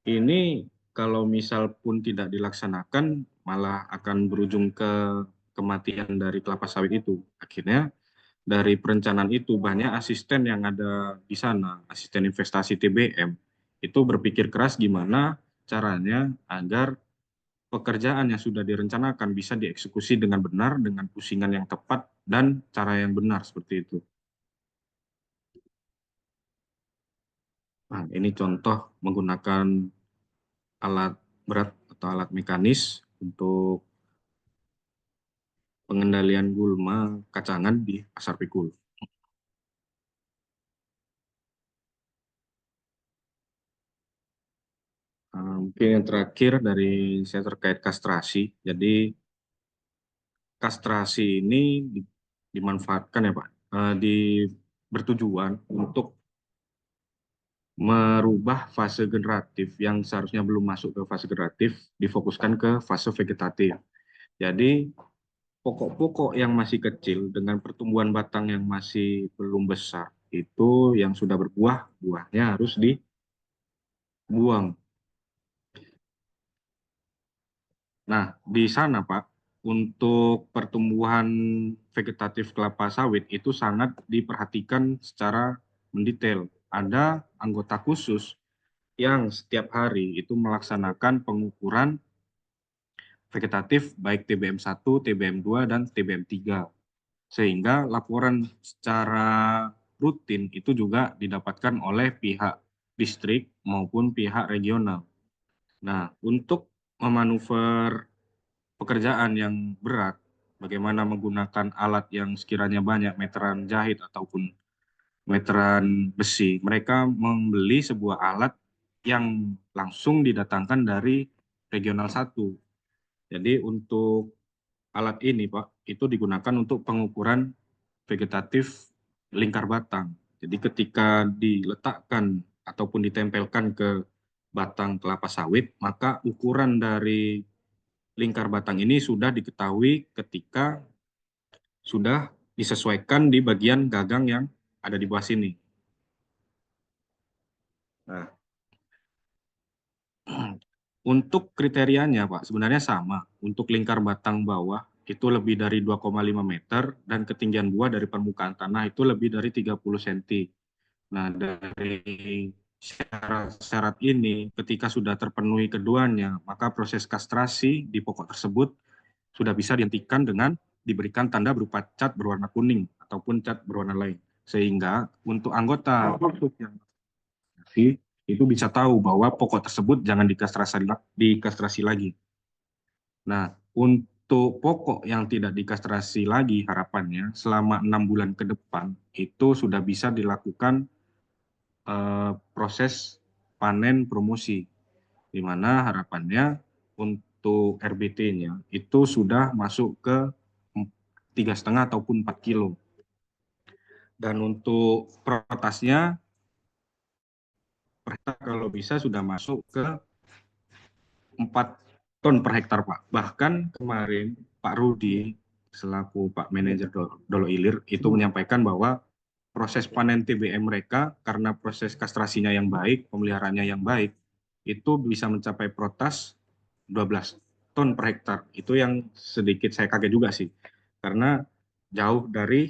ini kalau misal pun tidak dilaksanakan, malah akan berujung ke kematian dari kelapa sawit itu. Akhirnya dari perencanaan itu banyak asisten yang ada di sana, asisten investasi TBM, itu berpikir keras gimana caranya agar pekerjaan yang sudah direncanakan bisa dieksekusi dengan benar, dengan pusingan yang tepat, dan cara yang benar seperti itu. Nah, ini contoh menggunakan alat berat atau alat mekanis untuk pengendalian gulma kacangan di pasar pikul. Mungkin yang terakhir dari saya terkait kastrasi. Jadi kastrasi ini dimanfaatkan ya Pak, bertujuan untuk merubah fase generatif yang seharusnya belum masuk ke fase generatif, difokuskan ke fase vegetatif. Jadi pokok-pokok yang masih kecil dengan pertumbuhan batang yang masih belum besar itu yang sudah berbuah, buahnya harus dibuang. Nah, di sana Pak, untuk pertumbuhan vegetatif kelapa sawit itu sangat diperhatikan secara mendetail. Ada anggota khusus yang setiap hari itu melaksanakan pengukuran vegetatif baik TBM 1, TBM 2, dan TBM 3. Sehingga laporan secara rutin itu juga didapatkan oleh pihak distrik maupun pihak regional. Nah, untuk memanuver pekerjaan yang berat, bagaimana menggunakan alat yang sekiranya banyak, meteran jahit ataupun meteran besi, mereka membeli sebuah alat yang langsung didatangkan dari regional 1. Jadi untuk alat ini, Pak, itu digunakan untuk pengukuran vegetatif lingkar batang. Jadi ketika diletakkan ataupun ditempelkan ke batang kelapa sawit, maka ukuran dari lingkar batang ini sudah diketahui ketika sudah disesuaikan di bagian gagang yang ada di bawah sini. Nah, untuk kriterianya, Pak, sebenarnya sama. Untuk lingkar batang bawah itu lebih dari 2,5 meter dan ketinggian buah dari permukaan tanah itu lebih dari 30 cm. Nah, dari syarat-syarat ini, ketika sudah terpenuhi keduanya, maka proses kastrasi di pokok tersebut sudah bisa dihentikan dengan diberikan tanda berupa cat berwarna kuning ataupun cat berwarna lain. Sehingga untuk anggota yang itu bisa tahu bahwa pokok tersebut jangan dikastrasi lagi. Nah, untuk pokok yang tidak dikastrasi lagi, harapannya selama 6 bulan ke depan itu sudah bisa dilakukan proses panen promosi, di mana harapannya untuk RBT-nya itu sudah masuk ke 3,5 ataupun 4 kilo. Dan untuk protasnya kalau bisa sudah masuk ke 4 ton per hektar, Pak. Bahkan kemarin Pak Rudi selaku Pak Manajer Dolo Ilir itu menyampaikan bahwa proses panen TBM mereka karena proses kastrasinya yang baik, pemeliharaannya yang baik, itu bisa mencapai protas 12 ton per hektar. Itu yang sedikit saya kaget juga sih. Karena jauh dari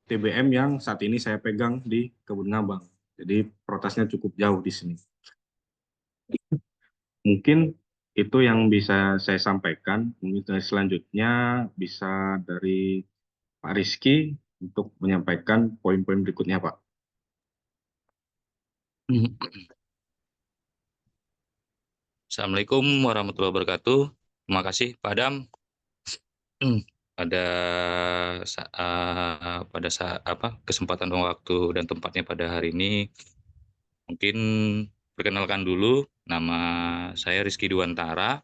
TBM yang saat ini saya pegang di Kebun Ngabang. Jadi protasnya cukup jauh di sini. Mungkin itu yang bisa saya sampaikan. Mungkin selanjutnya bisa dari Pak Rizky untuk menyampaikan poin-poin berikutnya, Pak. Assalamualaikum warahmatullahi wabarakatuh. Terima kasih Pak Adam. Pada kesempatan waktu dan tempatnya pada hari ini, mungkin perkenalkan dulu, nama saya Rizky Duantara,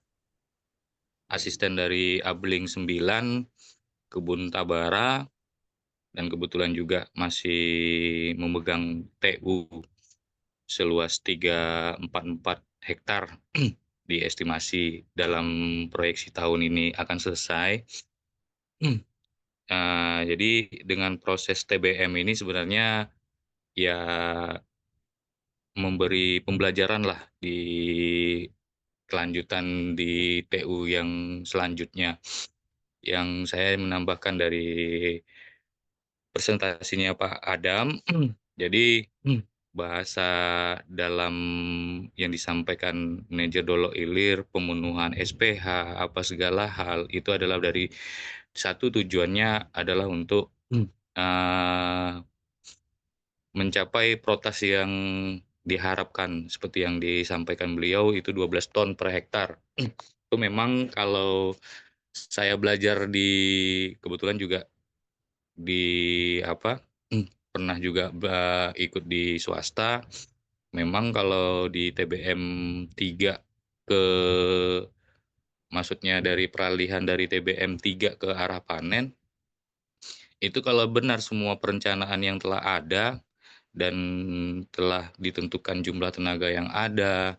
asisten dari Abling 9 Kebun Tabara, dan kebetulan juga masih memegang TU seluas 344 hektar diestimasi dalam proyeksi tahun ini akan selesai. Jadi dengan proses TBM ini sebenarnya ya memberi pembelajaran lah di kelanjutan di TU yang selanjutnya. Yang saya menambahkan dari presentasinya Pak Adam, jadi bahasa dalam yang disampaikan manajer Dolo Ilir, pemenuhan SPH, apa segala hal, itu adalah dari satu tujuannya adalah untuk mencapai protas yang diharapkan, seperti yang disampaikan beliau itu 12 ton per hektar. Itu memang kalau saya belajar kebetulan juga pernah juga ikut di swasta. Memang kalau di TBM 3 maksudnya dari peralihan dari TBM 3 ke arah panen, itu kalau benar semua perencanaan yang telah ada dan telah ditentukan jumlah tenaga yang ada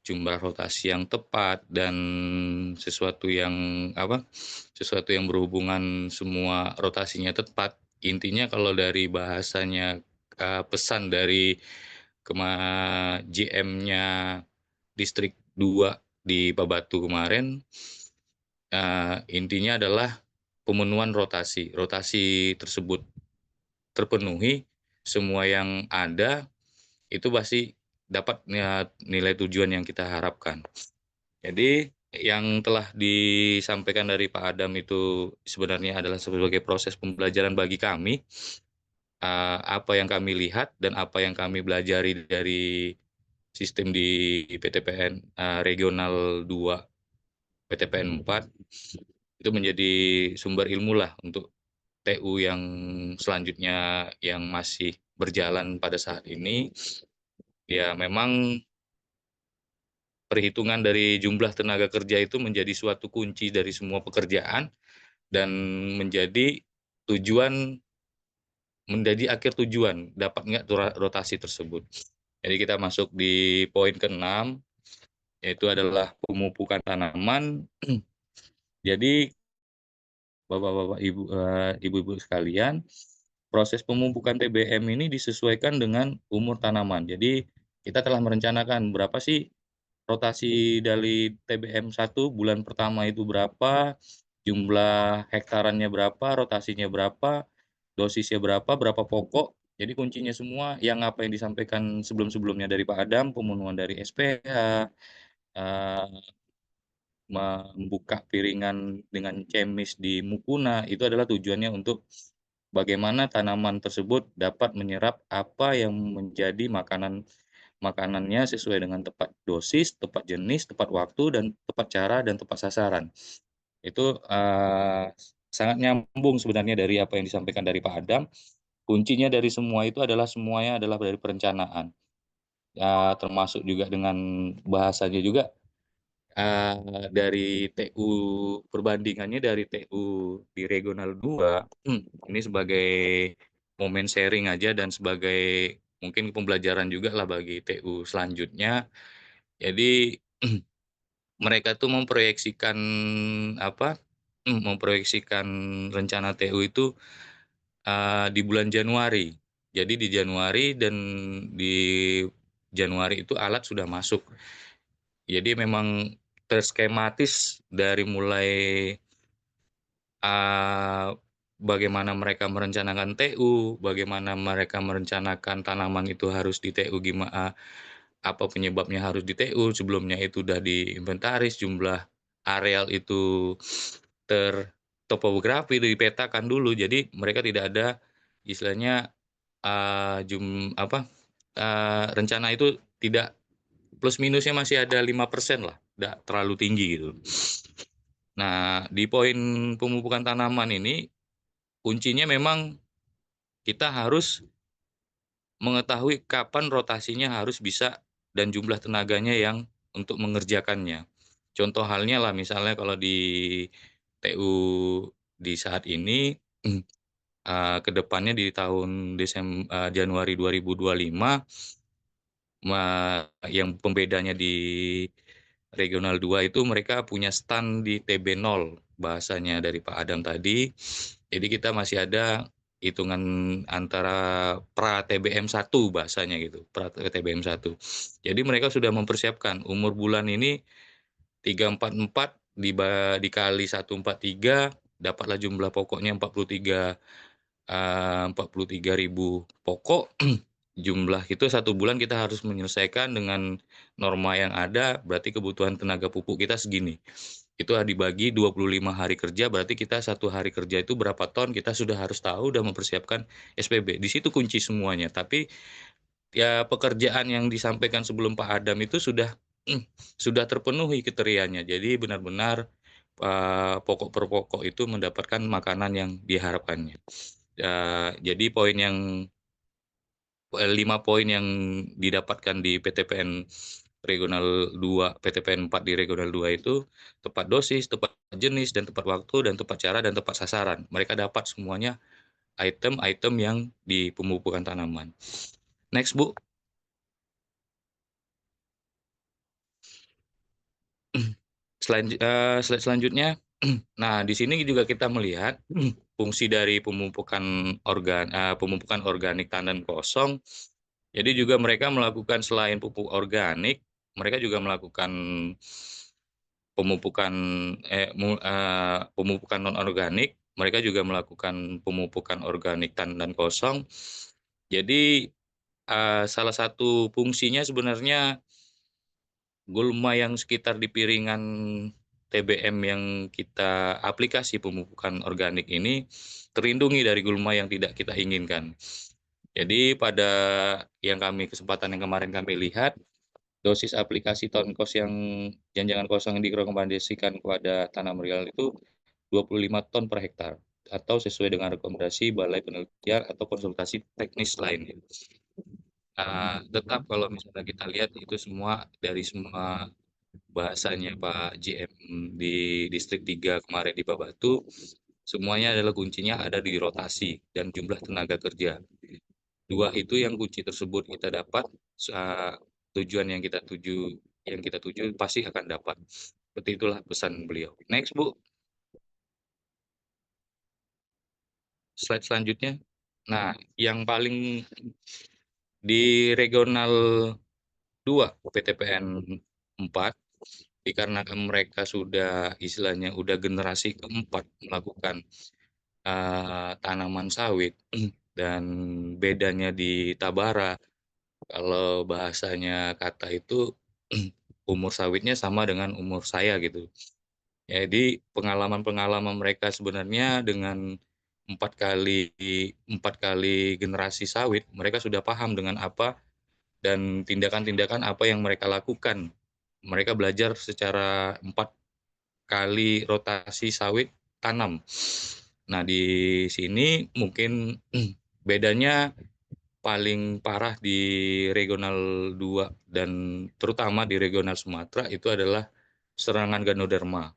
jumlah rotasi yang tepat, dan sesuatu yang berhubungan semua rotasinya tepat. Intinya kalau dari bahasanya, pesan dari JM-nya Distrik 2 di Babatu kemarin, intinya adalah pemenuhan rotasi. Rotasi tersebut terpenuhi, semua yang ada itu pasti dapat nilai tujuan yang kita harapkan. Jadi yang telah disampaikan dari Pak Adam itu sebenarnya adalah sebagai proses pembelajaran bagi kami, apa yang kami lihat dan apa yang kami belajari dari sistem di PTPN Regional 2, PTPN 4, itu menjadi sumber ilmu lah untuk TU yang selanjutnya yang masih berjalan pada saat ini. Ya memang perhitungan dari jumlah tenaga kerja itu menjadi suatu kunci dari semua pekerjaan dan menjadi akhir tujuan dapat nggak rotasi tersebut. Jadi kita masuk di poin ke-6, yaitu adalah pemupukan tanaman. Jadi Bapak-bapak, Ibu-ibu sekalian, proses pemupukan TBM ini disesuaikan dengan umur tanaman. Jadi kita telah merencanakan berapa sih rotasi dari TBM 1 bulan pertama itu berapa, jumlah hektarannya berapa, rotasinya berapa, dosisnya berapa pokok. Jadi kuncinya semua yang apa yang disampaikan sebelum-sebelumnya dari Pak Adam, pemenuhan dari SPH, membuka piringan dengan chemis di mukuna, itu adalah tujuannya untuk bagaimana tanaman tersebut dapat menyerap apa yang menjadi makanannya sesuai dengan tepat dosis, tepat jenis, tepat waktu, dan tepat cara dan tepat sasaran. Itu sangat nyambung sebenarnya dari apa yang disampaikan dari Pak Adam. Kuncinya dari semua itu adalah semuanya adalah dari perencanaan. Termasuk juga dengan bahasanya juga, dari TU, perbandingannya dari TU di Regional 2, ini sebagai momen sharing aja dan sebagai mungkin pembelajaran juga lah bagi TU selanjutnya. Jadi mereka tuh memproyeksikan apa, memproyeksikan rencana TU itu, di bulan Januari. Jadi di Januari, dan di Januari itu alat sudah masuk. Jadi memang terskematis dari mulai bagaimana mereka merencanakan TU, bagaimana mereka merencanakan tanaman itu harus di TU, apa penyebabnya harus di TU, sebelumnya itu udah diinventaris, jumlah areal itu topografi dipetakan dulu. Jadi mereka tidak ada istilahnya, rencana itu tidak, plus minusnya masih ada 5% lah, tidak terlalu tinggi gitu. Nah, di poin pemupukan tanaman ini, kuncinya memang kita harus mengetahui kapan rotasinya harus bisa dan jumlah tenaganya yang untuk mengerjakannya. Contoh halnya lah, misalnya kalau di TU di saat ini, ke depannya di tahun Januari 2025, yang pembedanya di Regional 2 itu mereka punya stand di TB0 bahasanya dari Pak Adam tadi. Jadi kita masih ada hitungan antara pra TBM 1 bahasanya gitu, pra TBM 1. Jadi mereka sudah mempersiapkan umur bulan ini 344 dikali 143, dapatlah jumlah pokoknya 43.000 pokok. Jumlah itu 1 bulan kita harus menyelesaikan dengan norma yang ada, berarti kebutuhan tenaga pupuk kita segini. Itu dibagi 25 hari kerja, berarti kita 1 hari kerja itu berapa ton, kita sudah harus tahu dan mempersiapkan SPB. Di situ kunci semuanya. Tapi ya pekerjaan yang disampaikan sebelum Pak Adam itu sudah terpenuhi kriterianya. Jadi benar-benar pokok per pokok itu mendapatkan makanan yang diharapkannya. Jadi 5 poin yang didapatkan di PTPN Regional 2, PTPN 4 di Regional 2 itu tepat dosis, tepat jenis, dan tepat waktu, dan tepat cara, dan tepat sasaran. Mereka dapat semuanya item-item yang di pemupukan tanaman. Next, Bu. Slide selanjutnya. Nah, di sini juga kita melihat fungsi dari pemupukan organik tandan kosong. Jadi juga mereka melakukan selain pupuk organik, mereka juga melakukan pemupukan pemupukan non organik. Mereka juga melakukan pemupukan organik tandan kosong. Jadi salah satu fungsinya sebenarnya gulma yang sekitar di piringan TBM yang kita aplikasi pemupukan organik ini terlindungi dari gulma yang tidak kita inginkan. Jadi pada kesempatan yang kemarin kami lihat, dosis aplikasi tonkos yang jangan kosong yang direkomendasikan kepada tanam real itu 25 ton per hektar atau sesuai dengan rekomendasi Balai Penelitian atau konsultasi teknis lainnya. Tetap kalau misalnya kita lihat itu semua dari semua bahasanya Pak JM di Distrik 3 kemarin di Babatu, semuanya adalah kuncinya ada di rotasi dan jumlah tenaga kerja. Dua itu yang kunci tersebut kita dapat, tujuan yang kita tuju pasti akan dapat. Seperti itulah pesan beliau. Next, Bu. Slide selanjutnya. Nah, yang paling di regional 2 PTPN 4 dikarenakan mereka sudah istilahnya udah generasi keempat melakukan tanaman sawit dan bedanya di Tabara kalau bahasanya kata itu umur sawitnya sama dengan umur saya gitu. Jadi pengalaman-pengalaman mereka sebenarnya dengan empat kali generasi sawit, mereka sudah paham dengan apa dan tindakan-tindakan apa yang mereka lakukan. Mereka belajar secara 4 kali rotasi sawit tanam. Nah, di sini mungkin bedanya paling parah di regional 2 dan terutama di regional Sumatera itu adalah serangan Ganoderma.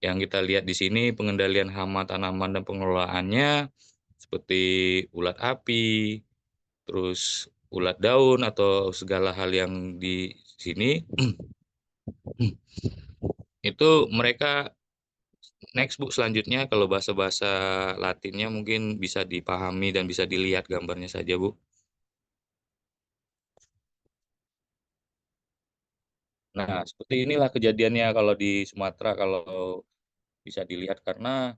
Yang kita lihat di sini pengendalian hama tanaman dan pengelolaannya seperti ulat api, terus ulat daun atau segala hal yang di sini itu mereka. Next, Bu, selanjutnya kalau bahasa-bahasa Latinnya mungkin bisa dipahami dan bisa dilihat gambarnya saja, Bu. Nah, seperti inilah kejadiannya kalau di Sumatera kalau bisa dilihat karena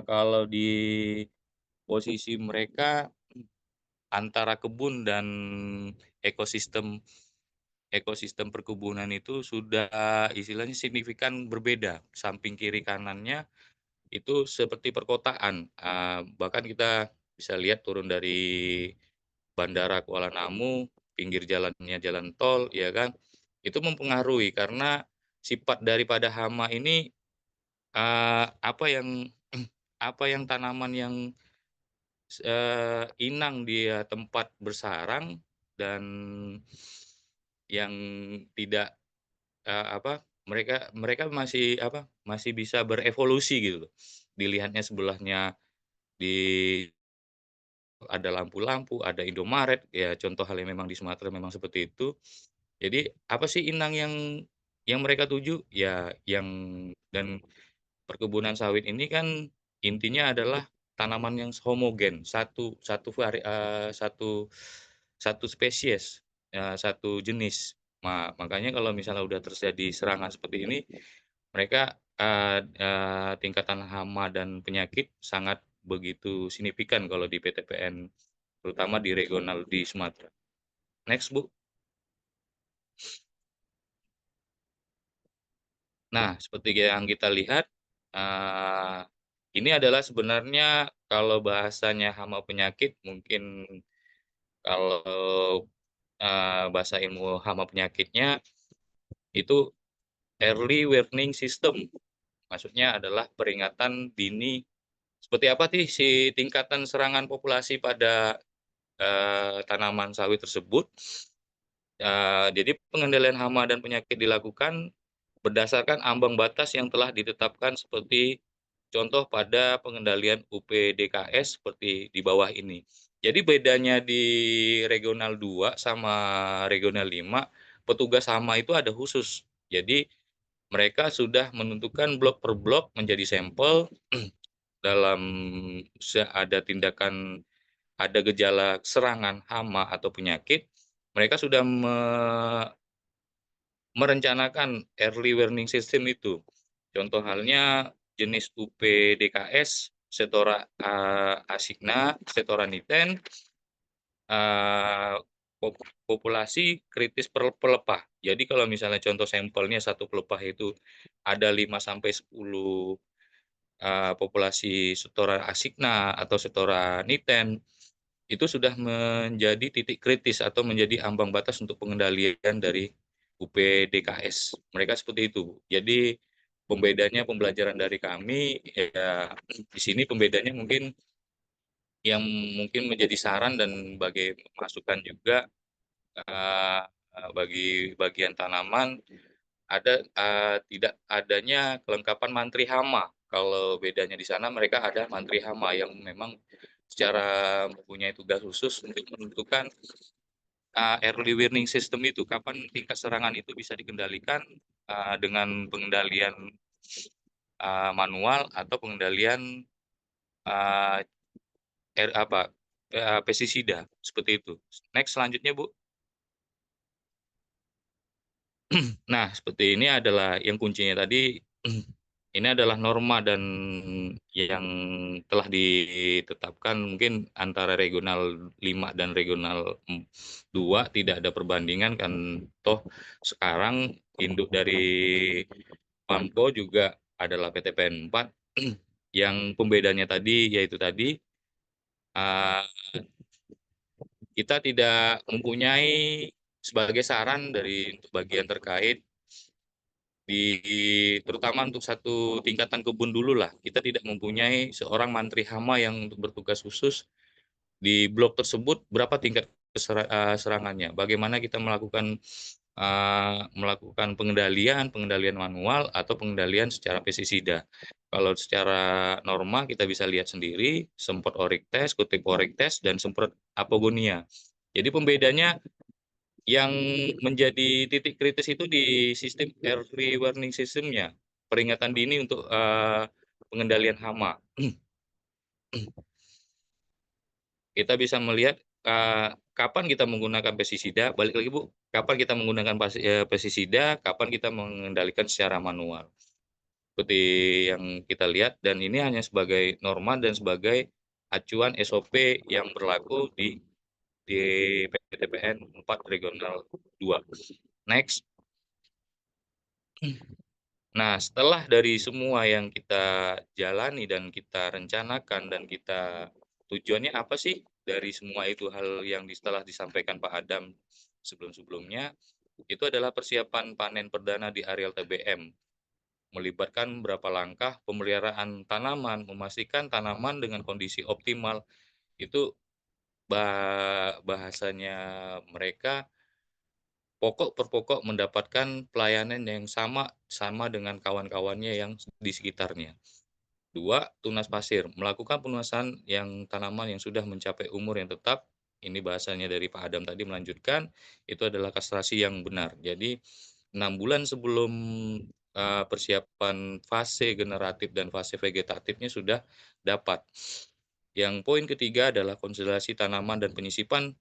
kalau di posisi mereka antara kebun dan ekosistem ekosistem perkebunan itu sudah istilahnya signifikan berbeda. Samping kiri kanannya itu seperti perkotaan. Bahkan kita bisa lihat turun dari Bandara Kuala Namu, pinggir jalannya jalan tol, ya kan? Itu mempengaruhi karena sifat daripada hama ini apa yang apa yang tanaman yang inang dia tempat bersarang dan yang tidak mereka mereka masih masih bisa berevolusi gitu loh. Dilihatnya sebelahnya di ada lampu-lampu, ada Indomaret, ya contoh hal yang memang di Sumatera memang seperti itu. Jadi apa sih inang yang mereka tuju? Ya yang dan perkebunan sawit ini kan intinya adalah tanaman yang homogen, satu satu satu satu spesies, satu jenis. Makanya kalau misalnya udah terjadi serangan seperti ini, mereka tingkatan hama dan penyakit sangat begitu signifikan kalau di PTPN, terutama di regional di Sumatera. Next, Bu. Nah, seperti yang kita lihat, ini adalah sebenarnya kalau bahasanya hama penyakit, mungkin kalau bahasa ilmu hama penyakitnya itu early warning system. Maksudnya adalah peringatan dini. Seperti apa sih tingkatan serangan populasi pada tanaman sawit tersebut? Jadi pengendalian hama dan penyakit dilakukan berdasarkan ambang batas yang telah ditetapkan seperti contoh pada pengendalian UPDKS seperti di bawah ini. Jadi bedanya di regional 2 sama regional 5, petugas hama itu ada khusus. Jadi mereka sudah menentukan blok per blok menjadi sampel dalam ada gejala serangan hama atau penyakit, mereka sudah merencanakan early warning system itu. Contoh halnya jenis UPDKS, Setora asigna, Setora niten, populasi kritis pelepah. Jadi kalau misalnya contoh sampelnya satu pelepah itu ada 5 sampai 10 populasi Setora asigna atau Setora niten, itu sudah menjadi titik kritis atau menjadi ambang batas untuk pengendalian dari UPDKS. Mereka seperti itu. Jadi pembelajaran dari kami ya di sini pembedanya mungkin yang mungkin menjadi saran dan bagi masukan juga bagi bagian tanaman tidak adanya kelengkapan mantri hama. Kalau bedanya di sana mereka ada mantri hama yang memang secara mempunyai tugas khusus untuk menentukan early warning system itu kapan tingkat serangan itu bisa dikendalikan dengan pengendalian manual atau pengendalian uh, pestisida seperti itu. Next selanjutnya Bu. Nah, seperti ini adalah yang kuncinya tadi, ini adalah norma dan yang telah ditetapkan mungkin antara regional 5 dan regional 2 tidak ada perbandingan kan toh sekarang induk dari PAMKO juga adalah PTPN 4 yang pembedanya tadi yaitu tadi kita tidak mempunyai sebagai saran dari untuk bagian terkait terutama untuk satu tingkatan kebun dulu lah, kita tidak mempunyai seorang mantri hama yang untuk bertugas khusus di blok tersebut berapa tingkat serangannya, bagaimana kita melakukan pengendalian manual atau pengendalian secara pestisida. Kalau secara norma kita bisa lihat sendiri semprot orik test, kutip orik test, dan semprot apogonia. Jadi pembedanya yang menjadi titik kritis itu di sistem early warning system-nya, peringatan dini untuk pengendalian hama. Kita bisa melihat kapan kita menggunakan pestisida, balik lagi Bu, kapan kita menggunakan pestisida, kapan kita mengendalikan secara manual. Seperti yang kita lihat, dan ini hanya sebagai norma dan sebagai acuan SOP yang berlaku di PTPN 4 Regional 2. Next. Nah, setelah dari semua yang kita jalani dan kita rencanakan dan kita tujuannya apa sih dari semua itu hal yang setelah disampaikan Pak Adam sebelum-sebelumnya, itu adalah persiapan panen perdana di areal TBM. Melibatkan beberapa langkah pemeliharaan tanaman, memastikan tanaman dengan kondisi optimal. Itu bahasanya mereka pokok per pokok mendapatkan pelayanan yang sama dengan kawan-kawannya yang di sekitarnya. 2, tunas pasir, melakukan penuasan yang tanaman yang sudah mencapai umur yang tetap. Ini bahasanya dari Pak Adam tadi melanjutkan, itu adalah kastrasi yang benar. Jadi 6 bulan sebelum persiapan fase generatif dan fase vegetatifnya sudah dapat. Yang poin ketiga adalah konsolidasi tanaman dan penyisipan.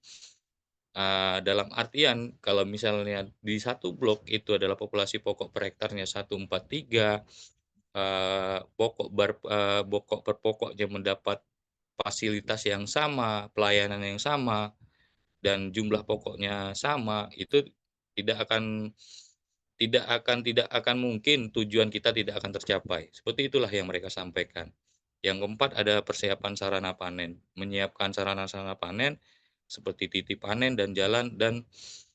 Dalam artian kalau misalnya di satu blok itu adalah populasi pokok per hektarnya 143, pokok per pokoknya mendapat fasilitas yang sama, pelayanan yang sama, dan jumlah pokoknya sama, itu tidak akan mungkin tujuan kita tidak akan tercapai. Seperti itulah yang mereka sampaikan. Yang keempat ada persiapan sarana panen, menyiapkan sarana-sarana panen seperti titik panen dan jalan dan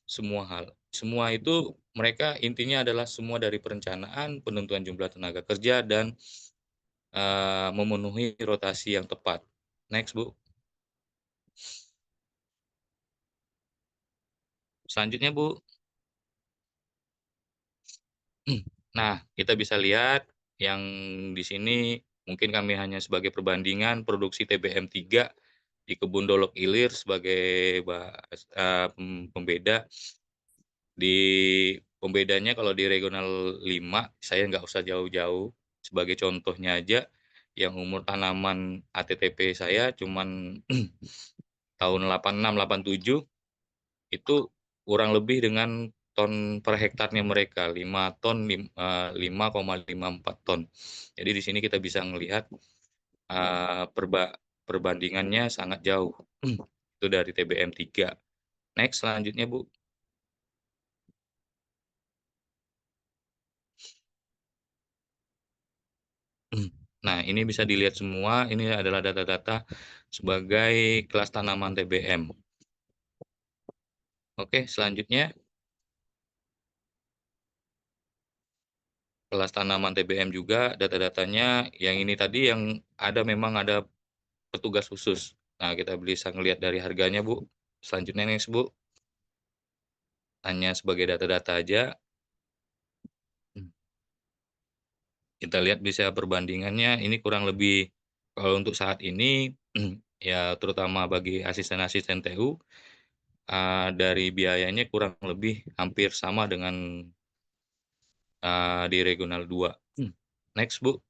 semua hal. Semua itu mereka intinya adalah semua dari perencanaan, penentuan jumlah tenaga kerja, dan memenuhi rotasi yang tepat. Next, Bu. Selanjutnya, Bu. Nah, kita bisa lihat yang di sini mungkin kami hanya sebagai perbandingan produksi TBM 3 di Kebun Dolok Ilir sebagai pembeda Di pembedanya kalau di regional 5 saya nggak usah jauh-jauh, sebagai contohnya aja yang umur tanaman ATTP saya cuman tahun 86, 87 itu kurang lebih dengan ton per hektarnya mereka 5 ton 5,54 ton. Jadi di sini kita bisa melihat perbandingannya sangat jauh. Itu dari TBM 3. Next selanjutnya, Bu. Nah, ini bisa dilihat semua, ini adalah data-data sebagai kelas tanaman TBM. Oke, selanjutnya kelas tanaman TBM juga data-datanya yang ini tadi yang memang ada petugas khusus. Nah, kita bisa ngelihat dari harganya, Bu. Selanjutnya next, Bu. Hanya sebagai data-data aja. Kita lihat bisa perbandingannya, ini kurang lebih kalau untuk saat ini, ya terutama bagi asisten-asisten TU, dari biayanya kurang lebih hampir sama dengan, di regional 2. Next, Bu.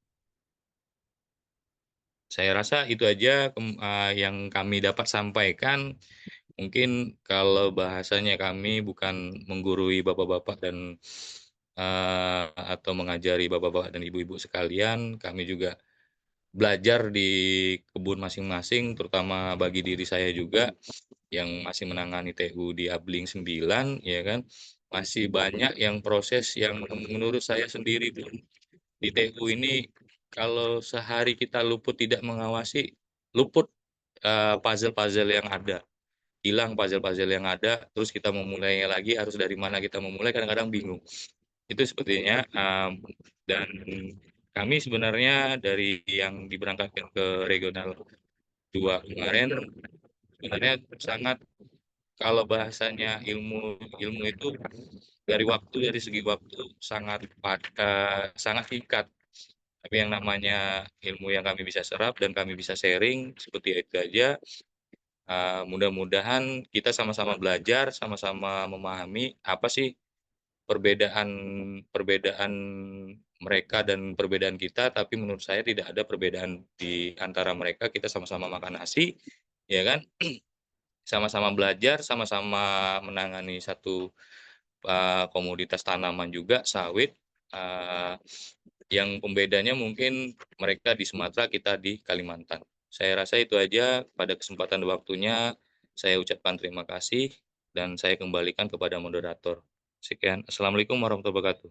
Saya rasa itu aja yang kami dapat sampaikan. Mungkin kalau bahasanya kami bukan menggurui bapak-bapak dan atau mengajari bapak-bapak dan ibu-ibu sekalian, kami juga belajar di kebun masing-masing, terutama bagi diri saya juga yang masih menangani TU di Abling 9, ya kan. Masih banyak yang proses yang menurut saya sendiri pun di TU ini kalau sehari kita luput tidak mengawasi, luput puzzle-puzzle yang ada. Hilang puzzle-puzzle yang ada, terus kita memulainya lagi, harus dari mana kita memulai, kadang-kadang bingung. Itu sepertinya, dan kami sebenarnya dari yang diberangkatkan ke regional 2 kemarin, sebenarnya sangat kalau bahasanya ilmu itu dari segi waktu sangat singkat. Tapi yang namanya ilmu yang kami bisa serap dan kami bisa sharing seperti itu aja. Mudah-mudahan kita sama-sama belajar, sama-sama memahami apa sih perbedaan perbedaan mereka dan perbedaan kita, tapi menurut saya tidak ada perbedaan di antara mereka, kita sama-sama makan nasi, ya kan? Sama-sama belajar, sama-sama menangani satu, komoditas tanaman juga, sawit, yang pembedanya mungkin mereka di Sumatera, kita di Kalimantan. Saya rasa itu aja, pada kesempatan waktunya saya ucapkan terima kasih dan saya kembalikan kepada moderator. Sekian, assalamualaikum warahmatullahi wabarakatuh.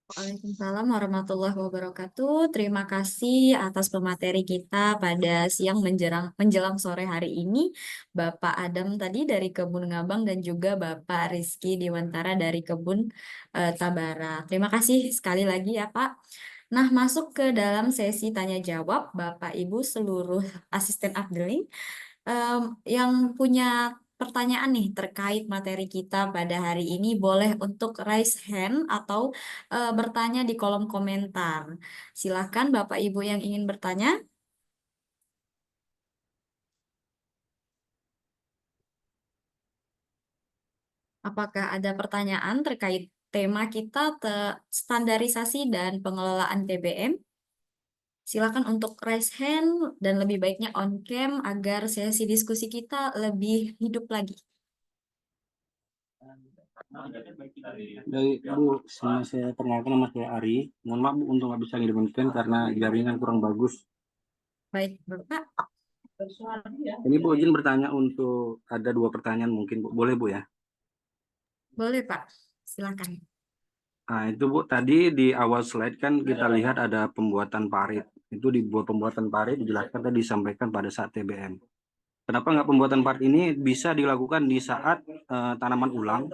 Waalaikumsalam warahmatullahi wabarakatuh. Terima kasih atas pemateri kita pada siang menjelang sore hari ini. Bapak Adam tadi dari Kebun Ngabang dan juga Bapak Rizky Diwantara dari Kebun Tabara. Terima kasih sekali lagi ya Pak. Nah, masuk ke dalam sesi tanya jawab Bapak Ibu seluruh asisten Abdeling yang punya pertanyaan nih terkait materi kita pada hari ini boleh untuk raise hand atau bertanya di kolom komentar. Silakan Bapak Ibu yang ingin bertanya. Apakah ada pertanyaan terkait tema kita standarisasi dan pengelolaan TBM? Silakan untuk raise hand dan lebih baiknya on cam agar sesi diskusi kita lebih hidup lagi. Baik, Bu, saya perkenalkan nama saya Ari. Mohon maaf Bu, untuk nggak bisa ngirimin scan karena jaringan kurang bagus. Baik, Bapak. Ini Bu izin bertanya untuk ada 2 pertanyaan mungkin Bu. Boleh Bu ya? Boleh, Pak. Silakan. Nah, itu Bu, tadi di awal slide kan kita lihat ada pembuatan parit. Itu dibuat pembuatan parit dijelaskan tadi disampaikan pada saat TBM. Kenapa nggak pembuatan parit ini bisa dilakukan di saat tanaman ulang?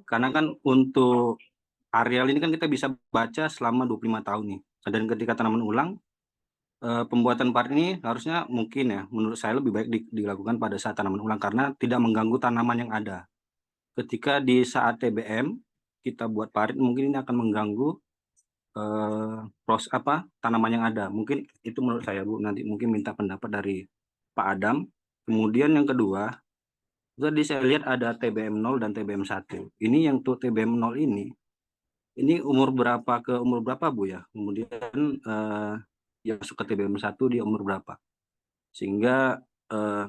Karena kan untuk areal ini kan kita bisa baca selama 25 tahun nih. Dan ketika tanaman ulang, pembuatan parit ini harusnya mungkin ya, menurut saya lebih baik dilakukan pada saat tanaman ulang karena tidak mengganggu tanaman yang ada. Ketika di saat TBM kita buat parit mungkin ini akan mengganggu tanaman yang ada. Mungkin itu menurut saya Bu, nanti mungkin minta pendapat dari Pak Adam. Kemudian yang kedua, Tadi saya lihat ada TBM 0 dan TBM 1. Ini yang tuh TBM 0 ini umur berapa ke umur berapa Bu ya? Kemudian yang masuk ke TBM 1 dia umur berapa? Sehingga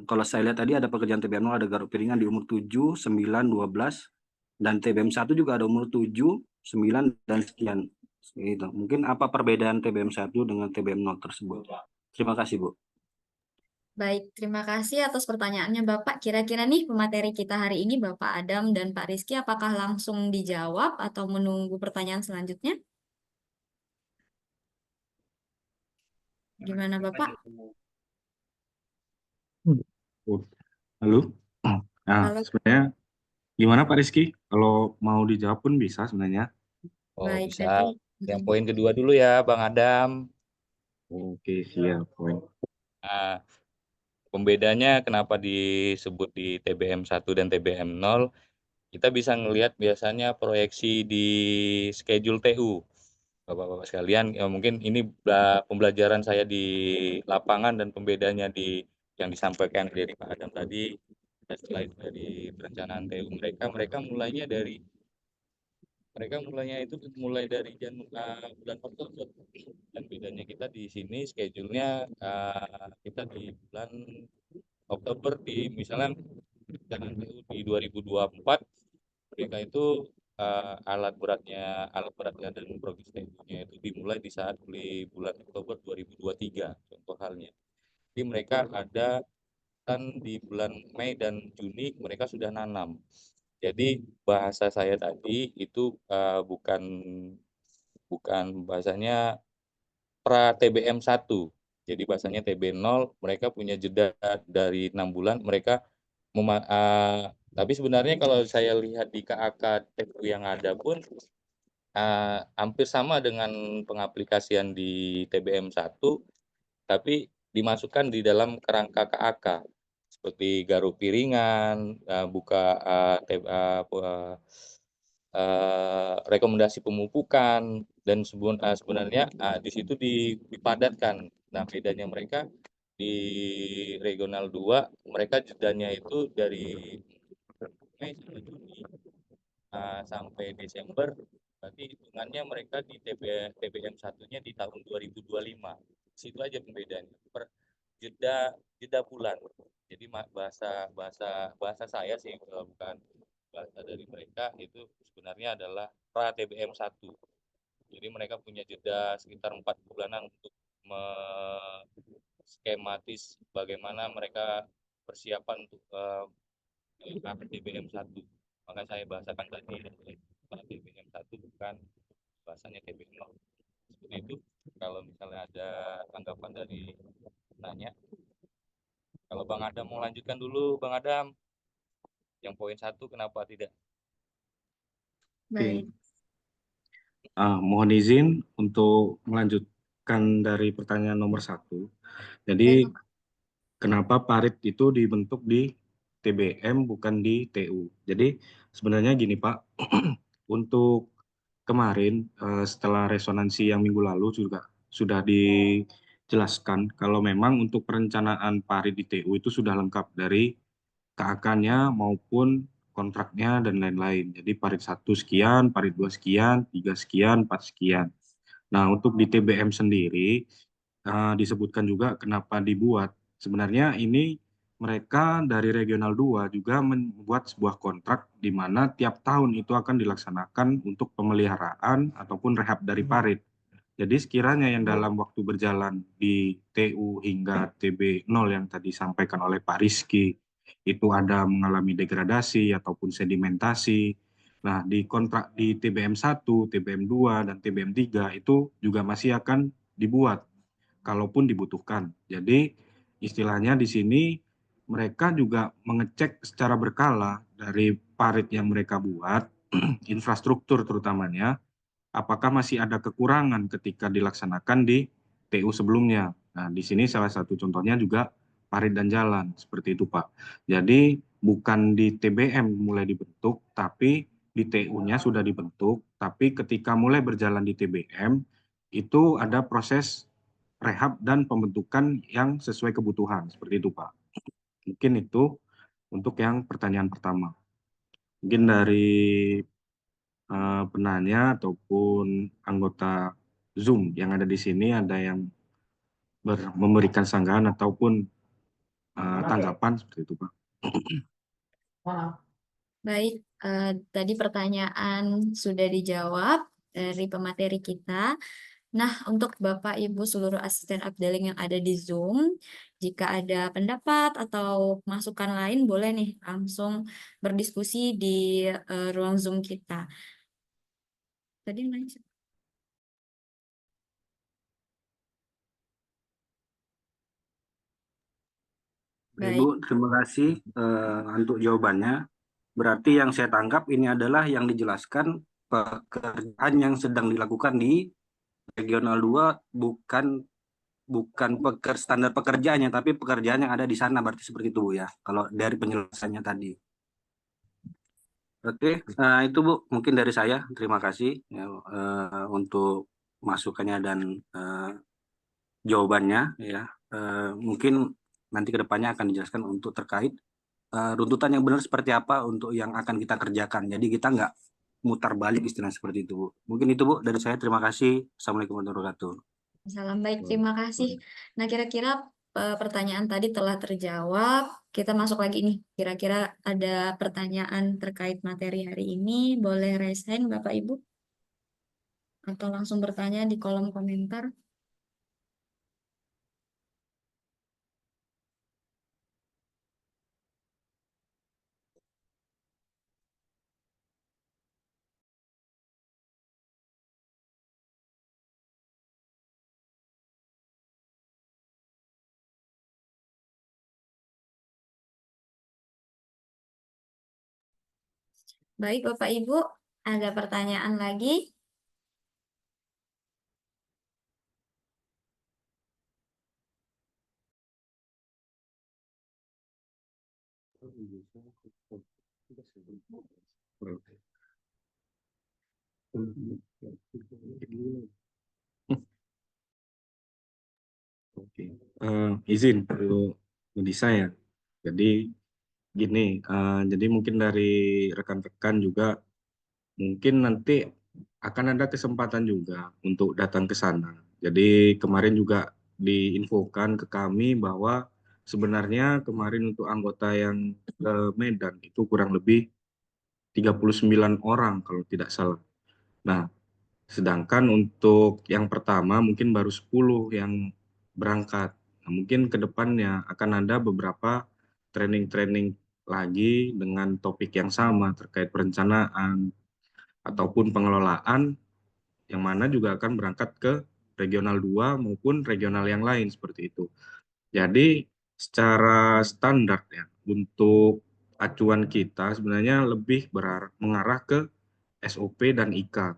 kalau saya lihat tadi ada pekerjaan TBM 0 ada garuk piringan di umur 7, 9, 12 dan TBM 1 juga ada umur 7, 9 dan sekian. Gitu. Mungkin apa perbedaan TBM 1 dengan TBM 0 tersebut? Terima kasih Bu. Baik, terima kasih atas pertanyaannya Bapak. Kira-kira nih pemateri kita hari ini Bapak Adam dan Pak Rizky apakah langsung dijawab atau menunggu pertanyaan selanjutnya? Gimana Bapak? Oh, halo. Nah, Halo, sebenarnya gimana Pak Rizky? Kalau mau dijawab pun bisa sebenarnya. Oh, baik. bisa. Berarti Yang poin kedua dulu ya, Bang Adam. Oke, siap. Poin. Nah, pembedanya kenapa disebut di TBM 1 dan TBM 0? Kita bisa ngelihat biasanya proyeksi di schedule TU. Bapak-bapak sekalian, ya mungkin ini pembelajaran saya di lapangan dan pembedanya yang disampaikan dari Pak Adam tadi. Dan setelah itu dari perencanaan TU mereka mulainya itu mulai dari bulan Oktober, dan bedanya kita di sini schedule-nya kita di bulan Oktober, di misalnya perencanaan TU di 2024 mereka itu alat beratnya dan progres TU-nya itu dimulai di saat di bulan Oktober 2023 contoh halnya. Jadi mereka ada kan di bulan Mei dan Juni mereka sudah nanam. Jadi bahasa saya tadi itu bukan bahasanya pra TBM 1. Jadi bahasanya TB 0 mereka punya jeda dari 6 bulan mereka tapi sebenarnya kalau saya lihat di KAK TU yang ada pun hampir sama dengan pengaplikasian di TBM 1, tapi dimasukkan di dalam kerangka KAK seperti garuk piringan, buka rekomendasi pemupukan, dan sebenarnya di situ dipadatkan. Nah, bedanya mereka di regional 2 mereka jedanya itu dari Mei sampai Juni sampai Desember, berarti hitungannya mereka di TBM satunya di tahun 2025. Situ aja pembedanya. Jeda bulan. Jadi bahasa bahasa bahasa saya sih bukan bahasa dari mereka itu sebenarnya adalah pra TBM 1. Jadi mereka punya jeda sekitar 4 bulanan untuk skematis bagaimana mereka persiapan untuk TBM 1. Maka saya bahasakan tadi TBM 1 bukan bahasanya TBM 0. Seperti itu. Kalau misalnya ada tanggapan dari nanya. Kalau Bang Adam mau lanjutkan dulu, Bang Adam. Yang poin 1 kenapa tidak? baik. Mohon izin untuk melanjutkan dari pertanyaan nomor 1. Baik, Jadi Bapak. kenapa parit itu dibentuk di TBM bukan di TU? Jadi sebenarnya gini Pak, untuk kemarin setelah resonansi yang minggu lalu juga sudah dijelaskan kalau memang untuk perencanaan parit di TU itu sudah lengkap dari KAK-nya maupun kontraknya dan lain-lain. Jadi parit 1 sekian, parit 2 sekian, 3 sekian, 4 sekian. Nah, untuk di TBM sendiri disebutkan juga kenapa dibuat. Sebenarnya ini mereka dari Regional 2 juga membuat sebuah kontrak di mana tiap tahun itu akan dilaksanakan untuk pemeliharaan ataupun rehab dari parit. Jadi sekiranya yang dalam waktu berjalan di TU hingga TB0 yang tadi disampaikan oleh Pak Rizky, itu ada mengalami degradasi ataupun sedimentasi. Nah, di kontrak di TBM 1, TBM 2, dan TBM 3 itu juga masih akan dibuat kalaupun dibutuhkan. Jadi istilahnya di sini mereka juga mengecek secara berkala dari parit yang mereka buat, infrastruktur terutamanya, apakah masih ada kekurangan ketika dilaksanakan di TU sebelumnya. Nah, di sini salah satu contohnya juga parit dan jalan, seperti itu Pak. Jadi bukan di TBM mulai dibentuk, tapi di TU-nya sudah dibentuk, tapi ketika mulai berjalan di TBM, itu ada proses rehab dan pembentukan yang sesuai kebutuhan, seperti itu Pak. Mungkin itu Untuk yang pertanyaan pertama, mungkin dari penanya ataupun anggota Zoom yang ada di sini ada yang memberikan sanggahan ataupun tanggapan seperti itu, Pak. Baik, tadi pertanyaan sudah dijawab dari pemateri kita. Nah, untuk Bapak Ibu seluruh asisten updaling yang ada di Zoom, jika ada pendapat atau masukan lain boleh nih langsung berdiskusi di ruang Zoom kita. Tadi yang lain siapa? Baik, Ibu, terima kasih untuk jawabannya. Berarti yang saya tangkap ini adalah yang dijelaskan pekerjaan yang sedang dilakukan di Regional 2 bukan standar pekerjaannya, tapi pekerjaan yang ada di sana, berarti seperti itu Bu ya, kalau dari penjelasannya tadi. Oke, itu Bu, mungkin dari saya. Terima kasih ya, untuk masukannya dan jawabannya ya. Mungkin nanti kedepannya akan dijelaskan untuk terkait runtutan yang benar seperti apa untuk yang akan kita kerjakan. Jadi kita nggak mutar balik istilah seperti itu, Bu. Mungkin itu Bu dari saya. Terima kasih. Assalamualaikum warahmatullahi wabarakatuh. salam baik, terima kasih. Nah, kira-kira pertanyaan tadi telah terjawab. Kita masuk lagi nih. Kira-kira ada pertanyaan terkait materi hari ini. Boleh raise hand, Bapak Ibu? Atau langsung bertanya di kolom komentar. Baik, Bapak Ibu, ada pertanyaan lagi? Oke, izin dari saya. Jadi gini, jadi mungkin dari rekan-rekan juga mungkin nanti akan ada kesempatan juga untuk datang ke sana. Jadi kemarin juga diinfokan ke kami bahwa sebenarnya kemarin untuk anggota yang ke Medan itu kurang lebih 39 orang kalau tidak salah. Nah, sedangkan untuk yang pertama mungkin baru 10 yang berangkat. Nah, mungkin ke depannya akan ada beberapa training-training lagi dengan topik yang sama terkait perencanaan ataupun pengelolaan yang mana juga akan berangkat ke regional 2 maupun regional yang lain seperti itu. Jadi secara standar ya untuk acuan kita sebenarnya lebih mengarah ke SOP dan IK.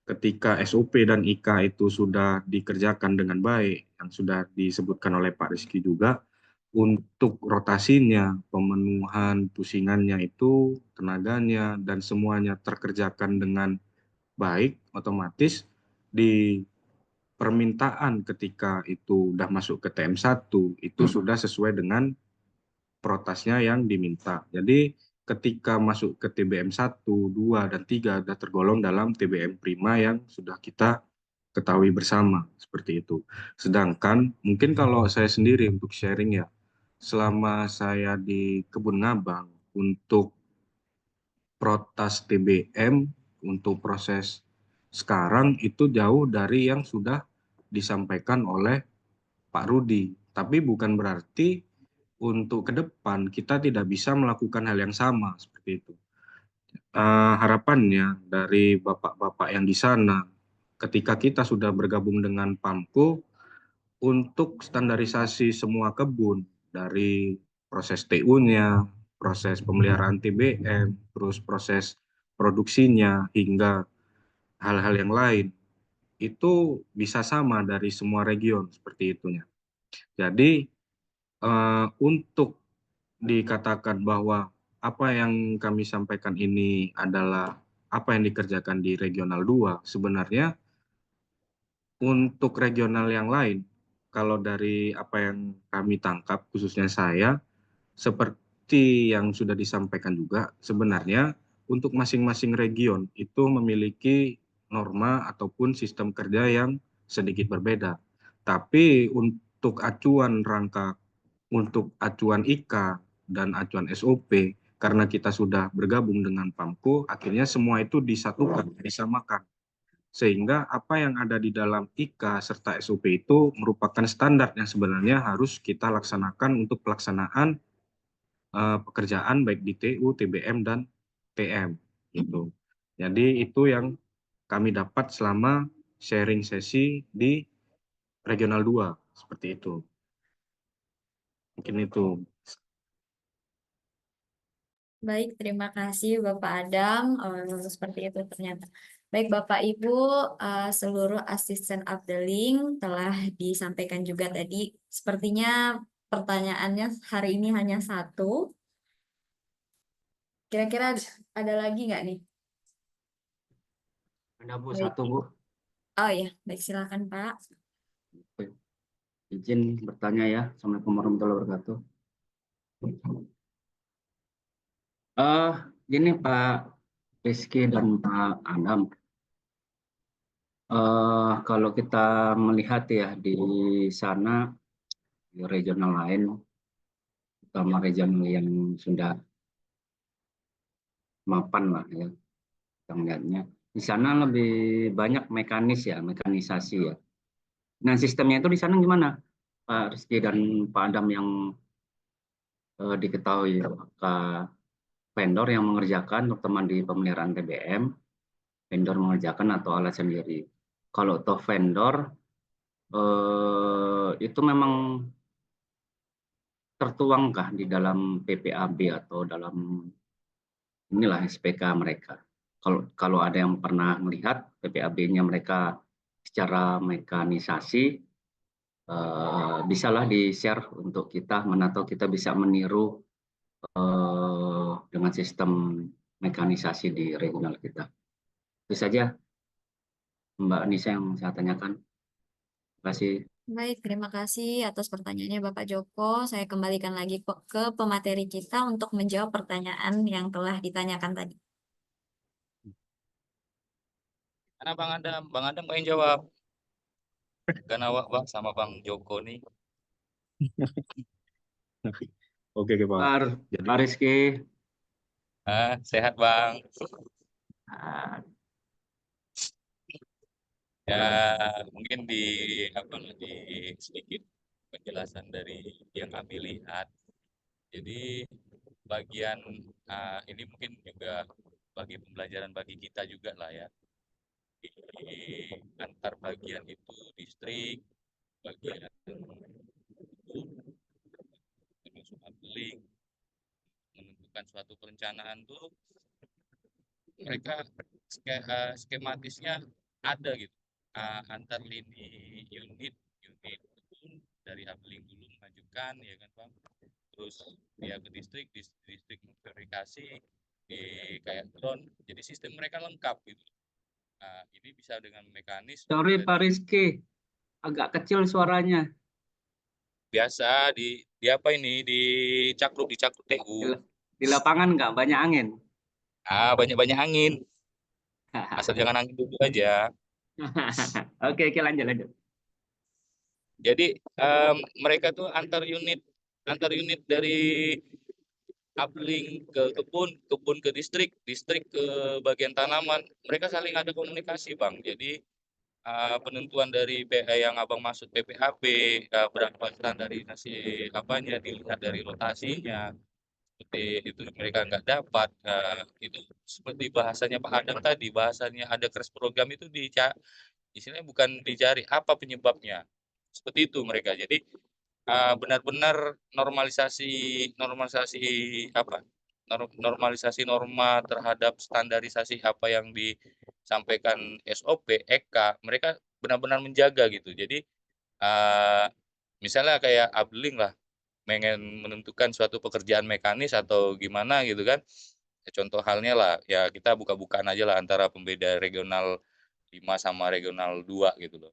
Ketika SOP dan IK itu sudah dikerjakan dengan baik, yang sudah disebutkan oleh Pak Rizky juga, untuk rotasinya, pemenuhan pusingannya itu, tenaganya, dan semuanya terkerjakan dengan baik, otomatis di permintaan ketika itu udah masuk ke TM1, itu sudah sesuai dengan protasnya yang diminta. Jadi ketika masuk ke TBM 1, 2, dan 3 sudah tergolong dalam TBM prima yang sudah kita ketahui bersama, seperti itu. Sedangkan mungkin kalau saya sendiri untuk sharing ya, selama saya di Kebun Ngabang untuk protas TBM untuk proses sekarang itu jauh dari yang sudah disampaikan oleh Pak Rudi. Tapi bukan berarti untuk ke depan kita tidak bisa melakukan hal yang sama seperti itu. Harapannya dari bapak-bapak yang di sana, ketika kita sudah bergabung dengan PAMKO, untuk standarisasi semua kebun dari proses TU-nya, proses pemeliharaan TBM, terus proses produksinya hingga hal-hal yang lain itu bisa sama dari semua region seperti itunya. Jadi untuk dikatakan bahwa apa yang kami sampaikan ini adalah apa yang dikerjakan di regional 2, sebenarnya untuk regional yang lain, kalau dari apa yang kami tangkap, khususnya saya, seperti yang sudah disampaikan juga, sebenarnya untuk masing-masing region itu memiliki norma ataupun sistem kerja yang sedikit berbeda. Tapi untuk acuan IK dan acuan SOP, karena kita sudah bergabung dengan PAMKO, akhirnya semua itu disatukan, disamakan. Sehingga apa yang ada di dalam IK serta SOP itu merupakan standar yang sebenarnya harus kita laksanakan untuk pelaksanaan pekerjaan baik di TU, TBM, dan TM. Gitu. Jadi itu yang kami dapat selama sharing sesi di Regional 2, seperti itu. Mungkin itu. Baik, terima kasih Bapak Adam. Seperti itu ternyata. Baik Bapak Ibu, seluruh asisten updeling telah disampaikan juga tadi. Sepertinya pertanyaannya hari ini hanya satu. Kira-kira ada lagi nggak nih? Ada Bu, Baik. satu Bu. Oh ya, baik silakan Pak. Izin bertanya ya. Assalamualaikum warahmatullahi wabarakatuh. Gini Pak Rizky dan Pak Adam. Kalau kita melihat ya di sana, di regional lain, terutama regional yang sudah mapan lah ya, kita melihatnya. Di sana lebih banyak mekanisasi ya. Nah, sistemnya itu di sana gimana, Pak Rizky dan Pak Adam, yang diketahui apakah vendor yang mengerjakan, terutama di pemeliharaan TBM, vendor mengerjakan atau alat sendiri? Kalau toh vendor, itu memang tertuangkah di dalam PPAB atau dalam inilah SPK mereka? Kalau ada yang pernah melihat PPAB-nya mereka secara mekanisasi, bisalah di-share untuk kita, atau kita bisa meniru dengan sistem mekanisasi di regional kita. Itu saja Mbak Nisa yang saya tanyakan. Terima kasih. Baik, terima kasih atas pertanyaannya Bapak Joko. Saya kembalikan lagi ke pemateri kita untuk menjawab pertanyaan yang telah ditanyakan tadi. Karena Bang Adam pengen jawab. Kan awak Bang sama Bang Joko nih. Oke, Pak. Pak Rizky. Sehat Bang. Ya mungkin di sedikit penjelasan dari yang kami lihat. Jadi bagian ini mungkin juga bagi pembelajaran bagi kita juga lah ya. Di antar bagian itu distrik, bagian termasuk updeling, menentukan suatu perencanaan tuh mereka skematisnya ada gitu, antar lini unit pun dari updeling dulu mengajukan ya kan Bang, terus dia ke distrik verifikasi di kayak drone, jadi sistem mereka lengkap gitu. Ini bisa dengan mekanis. Sorry Pak Rizky, agak kecil suaranya. Biasa di apa ini, di cakruk TU. Di lapangan nggak banyak angin? Banyak angin. Asal jangan angin dulu aja. Oke, lanjut. Jadi mereka tuh antar unit dari upling ke kebun ke distrik ke bagian tanaman, mereka saling ada komunikasi Bang. Jadi penentuan dari yang Abang maksud PPHP, berapa standarisasi apanya, dilihat dari rotasinya, seperti itu mereka nggak dapat. Itu seperti bahasanya Pak Adam tadi, bahasanya ada crash program itu istilahnya bukan dicari apa penyebabnya, seperti itu mereka. Jadi benar-benar normalisasi norma terhadap standarisasi apa yang disampaikan SOP, EK, mereka benar-benar menjaga gitu. Jadi misalnya kayak updeling lah, pengen menentukan suatu pekerjaan mekanis atau gimana gitu kan. Contoh halnya lah, ya kita buka-bukaan aja lah antara pembeda regional 5 sama regional 2 gitu loh.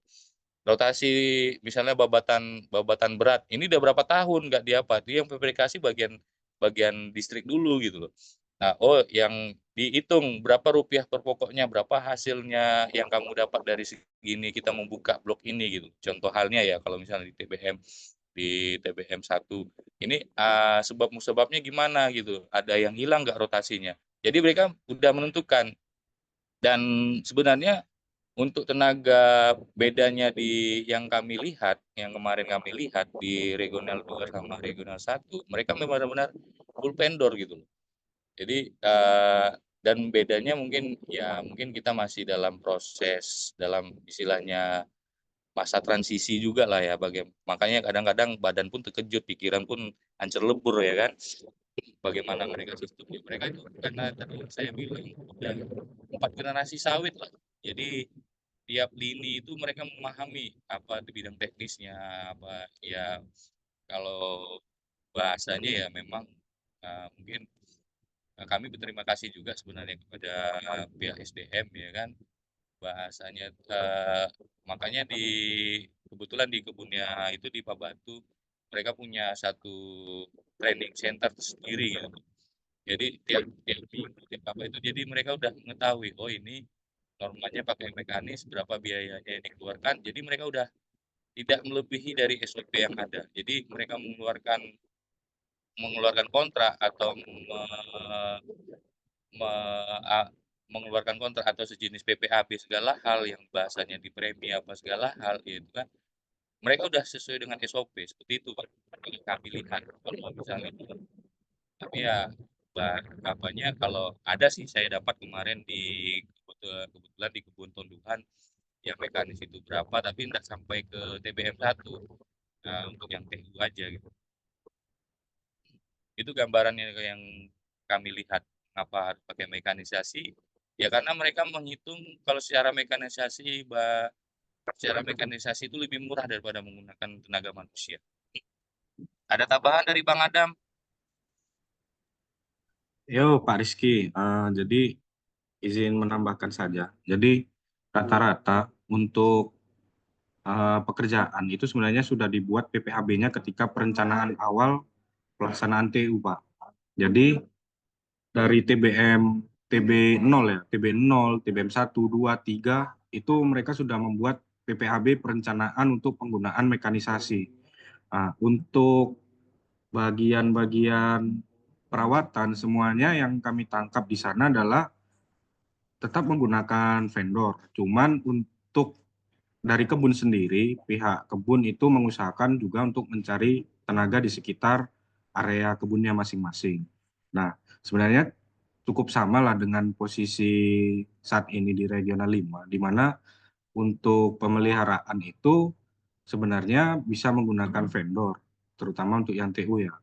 Rotasi misalnya babatan berat, ini udah berapa tahun nggak diapa, itu yang verifikasi bagian bagian distrik dulu gitu loh. Nah, yang dihitung berapa rupiah per pokoknya, berapa hasilnya yang kamu dapat dari segini kita membuka blok ini gitu. Contoh halnya ya kalau misalnya di TBM 1 ini sebab musababnya gimana gitu. Ada yang hilang nggak rotasinya. Jadi mereka udah menentukan dan sebenarnya untuk tenaga bedanya yang kami lihat, yang kemarin kami lihat di regional 2 sama regional 1, mereka memang benar-benar full vendor gitu loh. Jadi dan bedanya mungkin kita masih dalam proses dalam istilahnya masa transisi juga lah ya makanya kadang-kadang badan pun terkejut, pikiran pun hancur lebur ya kan. Bagaimana mereka sistemnya. Mereka itu karena tadi saya bilang udah 4 generasi sawit lah. Jadi tiap lini itu mereka memahami apa di bidang teknisnya apa ya kalau bahasanya ya memang mungkin kami berterima kasih juga sebenarnya kepada pihak SDM ya kan bahasanya makanya kebetulan di kebunnya itu di Pabatu mereka punya satu training center sendiri gitu. Jadi tiap tiap minggu tiap apa itu jadi mereka udah mengetahui oh ini normanya pakai mekanis berapa biayanya yang dikeluarkan jadi mereka udah tidak melebihi dari SOP yang ada. Jadi mereka mengeluarkan kontrak atau mengeluarkan kontrak atau sejenis PPAB segala hal yang bahasanya di premi apa segala hal itu kan mereka udah sesuai dengan SOP seperti itu Pak. Yang kami lihat kalau misalnya tapi ya apanya kalau ada sih saya dapat kemarin kebetulan di kebun tonduhan ya mekanis itu berapa tapi tidak sampai ke TBM 1 untuk yang TU aja gitu. Itu gambarannya yang kami lihat kenapa harus pakai mekanisasi ya karena mereka menghitung kalau secara mekanisasi itu lebih murah daripada menggunakan tenaga manusia. Ada tambahan dari Bang Adam? Yo, Pak Rizky, jadi izin menambahkan saja. Jadi rata-rata untuk pekerjaan itu sebenarnya sudah dibuat PPAB-nya ketika perencanaan awal pelaksanaan TU, Pak. Jadi dari TB0 ya, TB0, TBM 1, 2, 3, itu mereka sudah membuat PPAB perencanaan untuk penggunaan mekanisasi. Nah, untuk bagian-bagian perawatan semuanya yang kami tangkap di sana adalah tetap menggunakan vendor. Cuman untuk dari kebun sendiri, pihak kebun itu mengusahakan juga untuk mencari tenaga di sekitar area kebunnya masing-masing. Nah, sebenarnya cukup sama lah dengan posisi saat ini di Regional 5, di mana untuk pemeliharaan itu sebenarnya bisa menggunakan vendor, terutama untuk yang TU ya.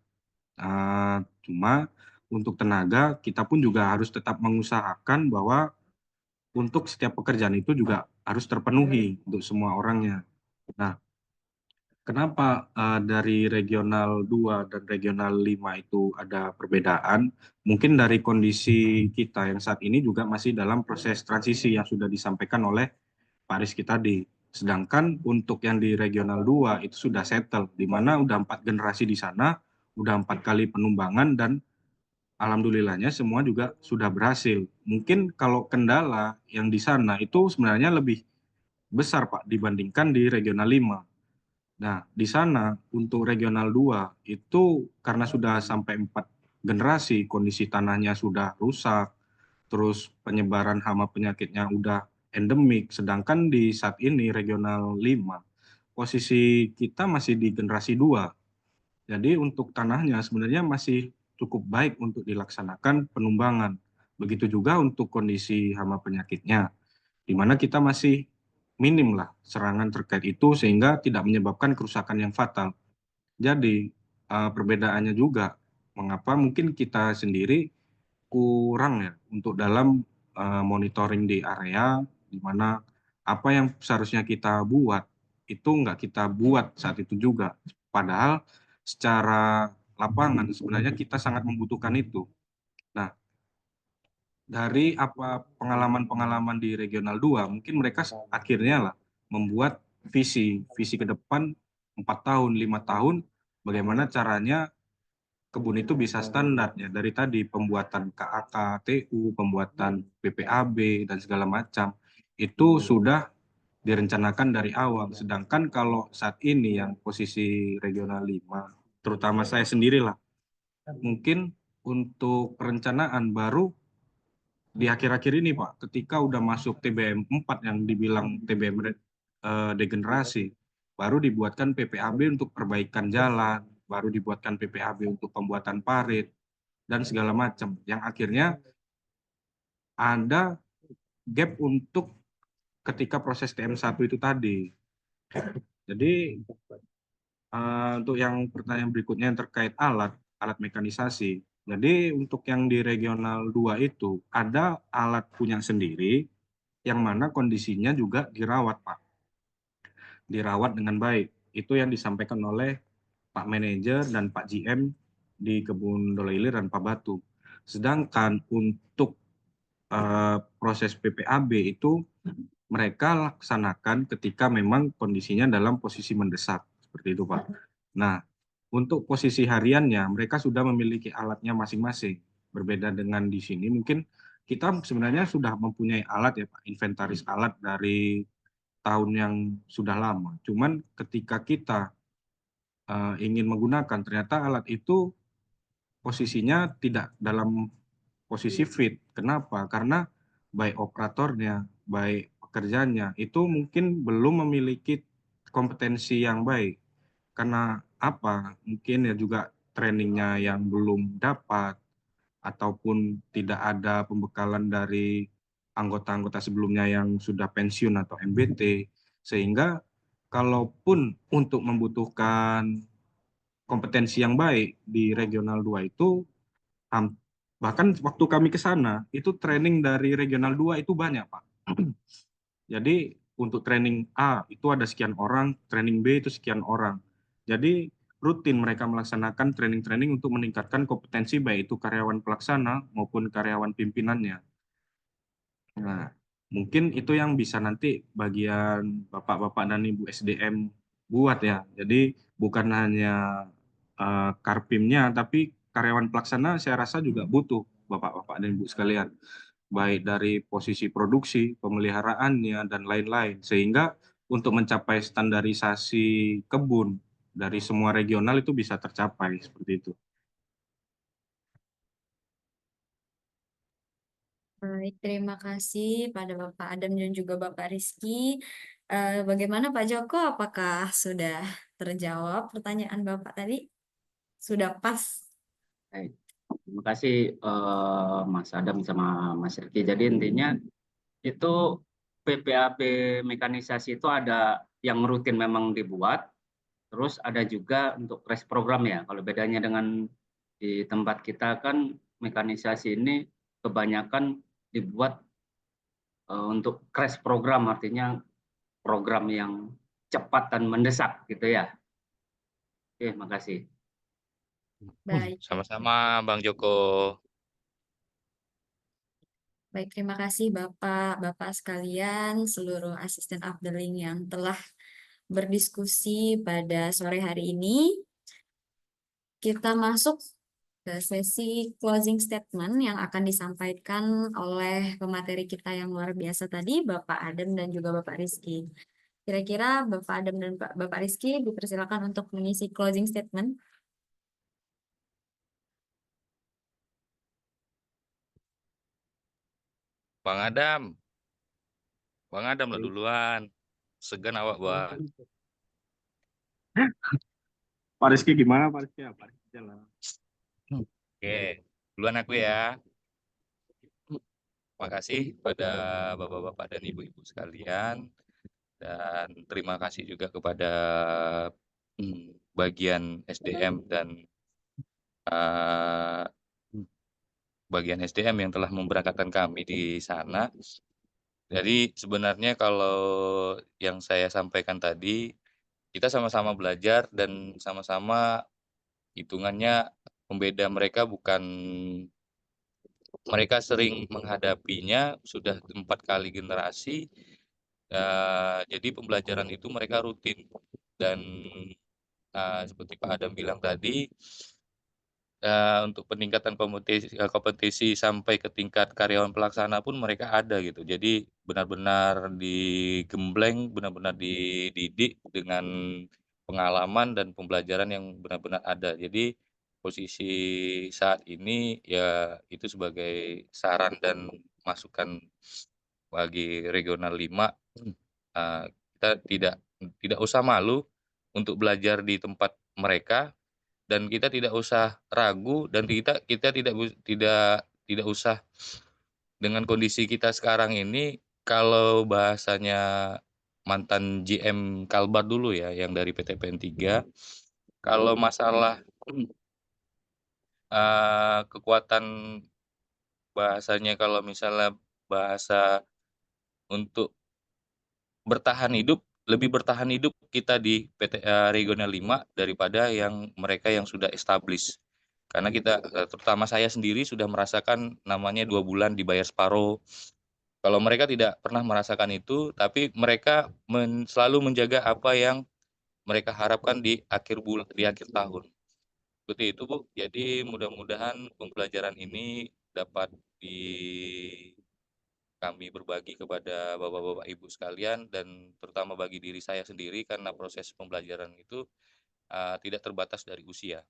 Cuma untuk tenaga, kita pun juga harus tetap mengusahakan bahwa untuk setiap pekerjaan itu juga harus terpenuhi untuk semua orangnya. Nah, kenapa dari regional 2 dan regional 5 itu ada perbedaan? Mungkin dari kondisi kita yang saat ini juga masih dalam proses transisi yang sudah disampaikan oleh Pak Rizky tadi. Sedangkan untuk yang di regional 2 itu sudah settle, di mana udah 4 generasi di sana, udah 4 kali penumbangan dan alhamdulillahnya semua juga sudah berhasil. Mungkin kalau kendala yang di sana itu sebenarnya lebih besar Pak dibandingkan di regional 5. Nah, di sana untuk regional 2 itu karena sudah sampai 4 generasi, kondisi tanahnya sudah rusak, terus penyebaran hama penyakitnya udah endemik, sedangkan di saat ini regional 5, posisi kita masih di generasi 2. Jadi untuk tanahnya sebenarnya masih cukup baik untuk dilaksanakan penumbangan. Begitu juga untuk kondisi hama penyakitnya, di mana kita masih minim lah serangan terkait itu sehingga tidak menyebabkan kerusakan yang fatal. Jadi perbedaannya juga mengapa mungkin kita sendiri kurang ya untuk dalam monitoring di area di mana apa yang seharusnya kita buat itu nggak kita buat saat itu juga. Padahal secara lapangan sebenarnya kita sangat membutuhkan itu. Nah, dari apa pengalaman-pengalaman di Regional 2, mungkin mereka akhirnya lah membuat visi ke depan 4 tahun, 5 tahun, bagaimana caranya kebun itu bisa standar ya, dari tadi pembuatan KAK, TU, pembuatan PPAB dan segala macam itu sudah direncanakan dari awal. Sedangkan kalau saat ini yang posisi regional 5, terutama saya sendirilah, mungkin untuk perencanaan baru di akhir-akhir ini Pak, ketika udah masuk TBM 4 yang dibilang TBM degenerasi, baru dibuatkan PPAB untuk perbaikan jalan, baru dibuatkan PPAB untuk pembuatan parit, dan segala macam. Yang akhirnya ada gap untuk ketika proses TM1 itu tadi. Jadi untuk yang pertanyaan berikutnya yang terkait alat mekanisasi. Jadi untuk yang di regional 2 itu ada alat punya sendiri yang mana kondisinya juga dirawat, Pak. Dirawat dengan baik. Itu yang disampaikan oleh Pak Manajer dan Pak GM di Kebun Dolo Ilir dan Pak Batu. Sedangkan untuk proses PPAB itu mereka laksanakan ketika memang kondisinya dalam posisi mendesak. Seperti itu, Pak. Nah, untuk posisi hariannya, mereka sudah memiliki alatnya masing-masing. Berbeda dengan di sini, mungkin kita sebenarnya sudah mempunyai alat ya Pak, inventaris alat dari tahun yang sudah lama. Cuman ketika kita ingin menggunakan, ternyata alat itu posisinya tidak dalam posisi fit. Kenapa? Karena baik operatornya, baik pekerjanya, itu mungkin belum memiliki kompetensi yang baik. Karena apa? Mungkin ya juga trainingnya yang belum dapat, ataupun tidak ada pembekalan dari anggota-anggota sebelumnya yang sudah pensiun atau MBT, sehingga kalaupun untuk membutuhkan kompetensi yang baik di regional 2 itu, bahkan waktu kami ke sana, itu training dari regional 2 itu banyak, Pak. Jadi untuk training A itu ada sekian orang, training B itu sekian orang. Jadi rutin mereka melaksanakan training-training untuk meningkatkan kompetensi baik itu karyawan pelaksana maupun karyawan pimpinannya. Nah, mungkin itu yang bisa nanti bagian Bapak-Bapak dan Ibu SDM buat ya. Jadi bukan hanya Karpimnya, tapi karyawan pelaksana saya rasa juga butuh Bapak-Bapak dan Ibu sekalian. Baik dari posisi produksi, pemeliharaannya, dan lain-lain. Sehingga untuk mencapai standarisasi kebun dari semua regional itu bisa tercapai seperti itu. Baik, terima kasih pada Bapak Adam dan juga Bapak Rizky. Bagaimana Pak Joko? Apakah sudah terjawab pertanyaan Bapak tadi? Sudah pas? Baik. Terima kasih Mas Adam sama Mas Riki. Jadi intinya itu PPAB mekanisasi itu ada yang rutin memang dibuat, terus ada juga untuk crash program ya. Kalau bedanya dengan di tempat kita kan mekanisasi ini kebanyakan dibuat untuk crash program, artinya program yang cepat dan mendesak gitu ya. Oke, makasih. Baik. Sama-sama Bang Joko. Baik, terima kasih Bapak sekalian, seluruh asisten Afdeling yang telah berdiskusi pada sore hari ini. Kita masuk ke sesi closing statement yang akan disampaikan oleh pemateri kita yang luar biasa tadi, Bapak Adam dan juga Bapak Rizky. Kira-kira Bapak Adam dan Bapak Rizky dipersilakan untuk mengisi closing statement. Bang Adam lah duluan. Segan awak, Bang. Pak Rizky gimana Pak Rizky? Pak Rizky jalan. Oke, duluan aku ya. Terima kasih pada Bapak-Bapak dan Ibu-Ibu sekalian. Dan terima kasih juga kepada bagian SDM dan bagian SDM yang telah memberangkatkan kami di sana. Jadi sebenarnya kalau yang saya sampaikan tadi, kita sama-sama belajar dan sama-sama hitungannya pembeda mereka bukan, mereka sering menghadapinya sudah 4 kali generasi, jadi pembelajaran itu mereka rutin. Dan seperti Pak Adam bilang tadi, untuk peningkatan kompetisi sampai ke tingkat karyawan pelaksana pun mereka ada gitu. Jadi benar-benar digembleng, benar-benar dididik dengan pengalaman dan pembelajaran yang benar-benar ada. Jadi posisi saat ini ya itu sebagai saran dan masukan bagi regional 5, kita tidak usah malu untuk belajar di tempat mereka, dan kita tidak usah ragu, dan kita tidak usah dengan kondisi kita sekarang ini, kalau bahasanya mantan GM Kalbar dulu ya, yang dari PTPN 3, kalau masalah kekuatan, bahasanya kalau misalnya bahasa untuk bertahan hidup, lebih bertahan hidup kita di Regional 5 daripada yang mereka yang sudah established. Karena kita, terutama saya sendiri sudah merasakan namanya 2 bulan dibayar separuh. Kalau mereka tidak pernah merasakan itu, tapi mereka selalu menjaga apa yang mereka harapkan di akhir tahun. Seperti itu, Bu. Jadi mudah-mudahan pembelajaran ini dapat kami berbagi kepada Bapak-bapak Ibu sekalian, dan terutama bagi diri saya sendiri, karena proses pembelajaran itu tidak terbatas dari usia.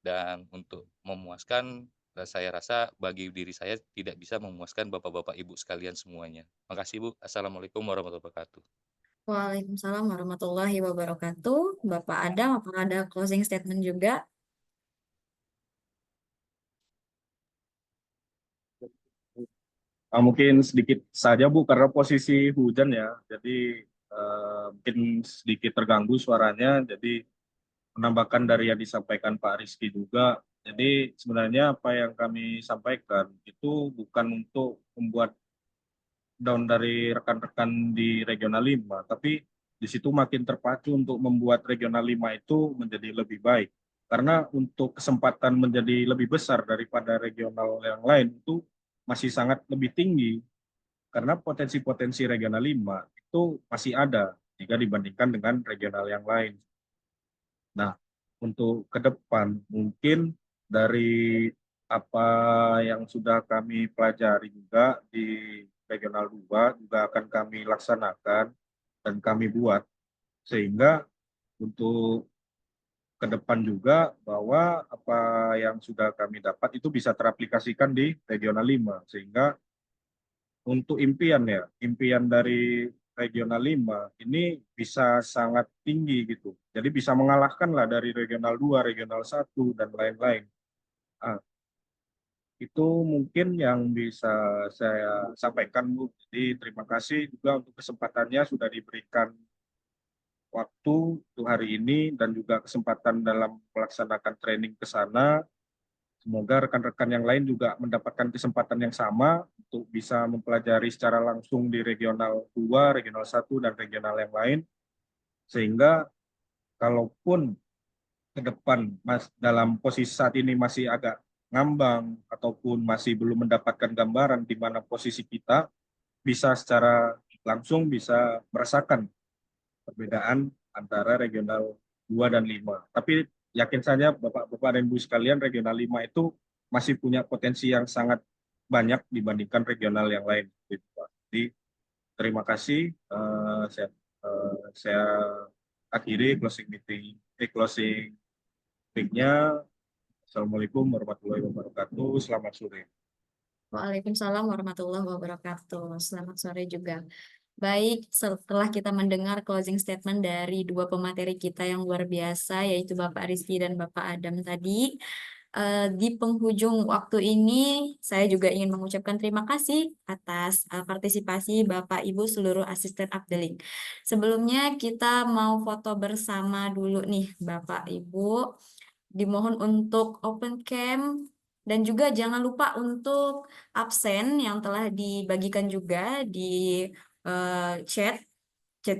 Dan untuk memuaskan, saya rasa bagi diri saya tidak bisa memuaskan Bapak-bapak Ibu sekalian semuanya. Makasih, Bu. Assalamualaikum warahmatullahi wabarakatuh. Waalaikumsalam warahmatullahi wabarakatuh. Bapak Adam, apakah ada closing statement juga? Mungkin sedikit saja Bu, karena posisi hujan ya, jadi mungkin sedikit terganggu suaranya. Jadi menambahkan dari yang disampaikan Pak Rizky juga. Jadi sebenarnya apa yang kami sampaikan itu bukan untuk membuat down dari rekan-rekan di Regional 5, tapi di situ makin terpacu untuk membuat Regional 5 itu menjadi lebih baik. Karena untuk kesempatan menjadi lebih besar daripada regional yang lain itu masih sangat lebih tinggi, karena potensi-potensi Regional 5 itu masih ada jika dibandingkan dengan regional yang lain. Nah, untuk ke depan mungkin dari apa yang sudah kami pelajari juga di Regional 2 juga akan kami laksanakan dan kami buat, sehingga untuk ke depan juga bahwa apa yang sudah kami dapat itu bisa teraplikasikan di Regional 5, sehingga untuk impian dari Regional 5 ini bisa sangat tinggi gitu. Jadi bisa mengalahkan lah dari Regional 2, Regional 1, dan lain-lain. Ah, itu mungkin yang bisa saya sampaikan, Bu. Jadi terima kasih juga untuk kesempatannya sudah diberikan waktu untuk hari ini dan juga kesempatan dalam melaksanakan training ke sana. Semoga rekan-rekan yang lain juga mendapatkan kesempatan yang sama untuk bisa mempelajari secara langsung di Regional 2, Regional 1, dan regional yang lain. Sehingga kalaupun ke depan dalam posisi saat ini masih agak ngambang ataupun masih belum mendapatkan gambaran di mana posisi kita, bisa secara langsung bisa merasakan perbedaan antara Regional 2 dan 5. Tapi yakin saja Bapak-Bapak dan Ibu sekalian, Regional 5 itu masih punya potensi yang sangat banyak dibandingkan regional yang lain. Jadi terima kasih. Saya akhiri closing meeting-nya. Assalamualaikum warahmatullahi wabarakatuh. Selamat sore. Waalaikumsalam warahmatullahi wabarakatuh. Selamat sore juga. Baik, setelah kita mendengar closing statement dari dua pemateri kita yang luar biasa, yaitu Bapak Rizky dan Bapak Adam tadi, di penghujung waktu ini, saya juga ingin mengucapkan terima kasih atas partisipasi Bapak Ibu seluruh asisten Abdeling. Sebelumnya kita mau foto bersama dulu nih Bapak Ibu. Dimohon untuk open cam dan juga jangan lupa untuk absen yang telah dibagikan juga di chat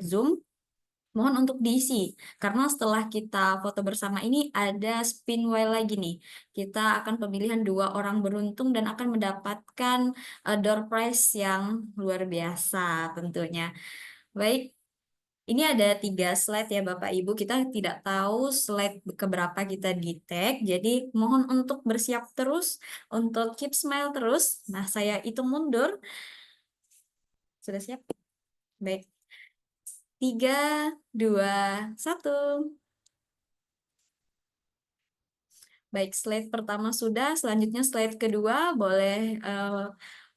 Zoom. Mohon untuk diisi, karena setelah kita foto bersama ini ada spin wheel lagi nih. Kita akan pemilihan 2 orang beruntung dan akan mendapatkan door prize yang luar biasa tentunya. Baik, Ini ada 3 slide ya Bapak Ibu. Kita tidak tahu slide keberapa kita di tag. Jadi mohon untuk bersiap terus, untuk keep smile terus. Nah, saya hitung mundur. Sudah siap? Baik. 3, 2, 1. Baik, slide pertama sudah. Selanjutnya slide kedua. Boleh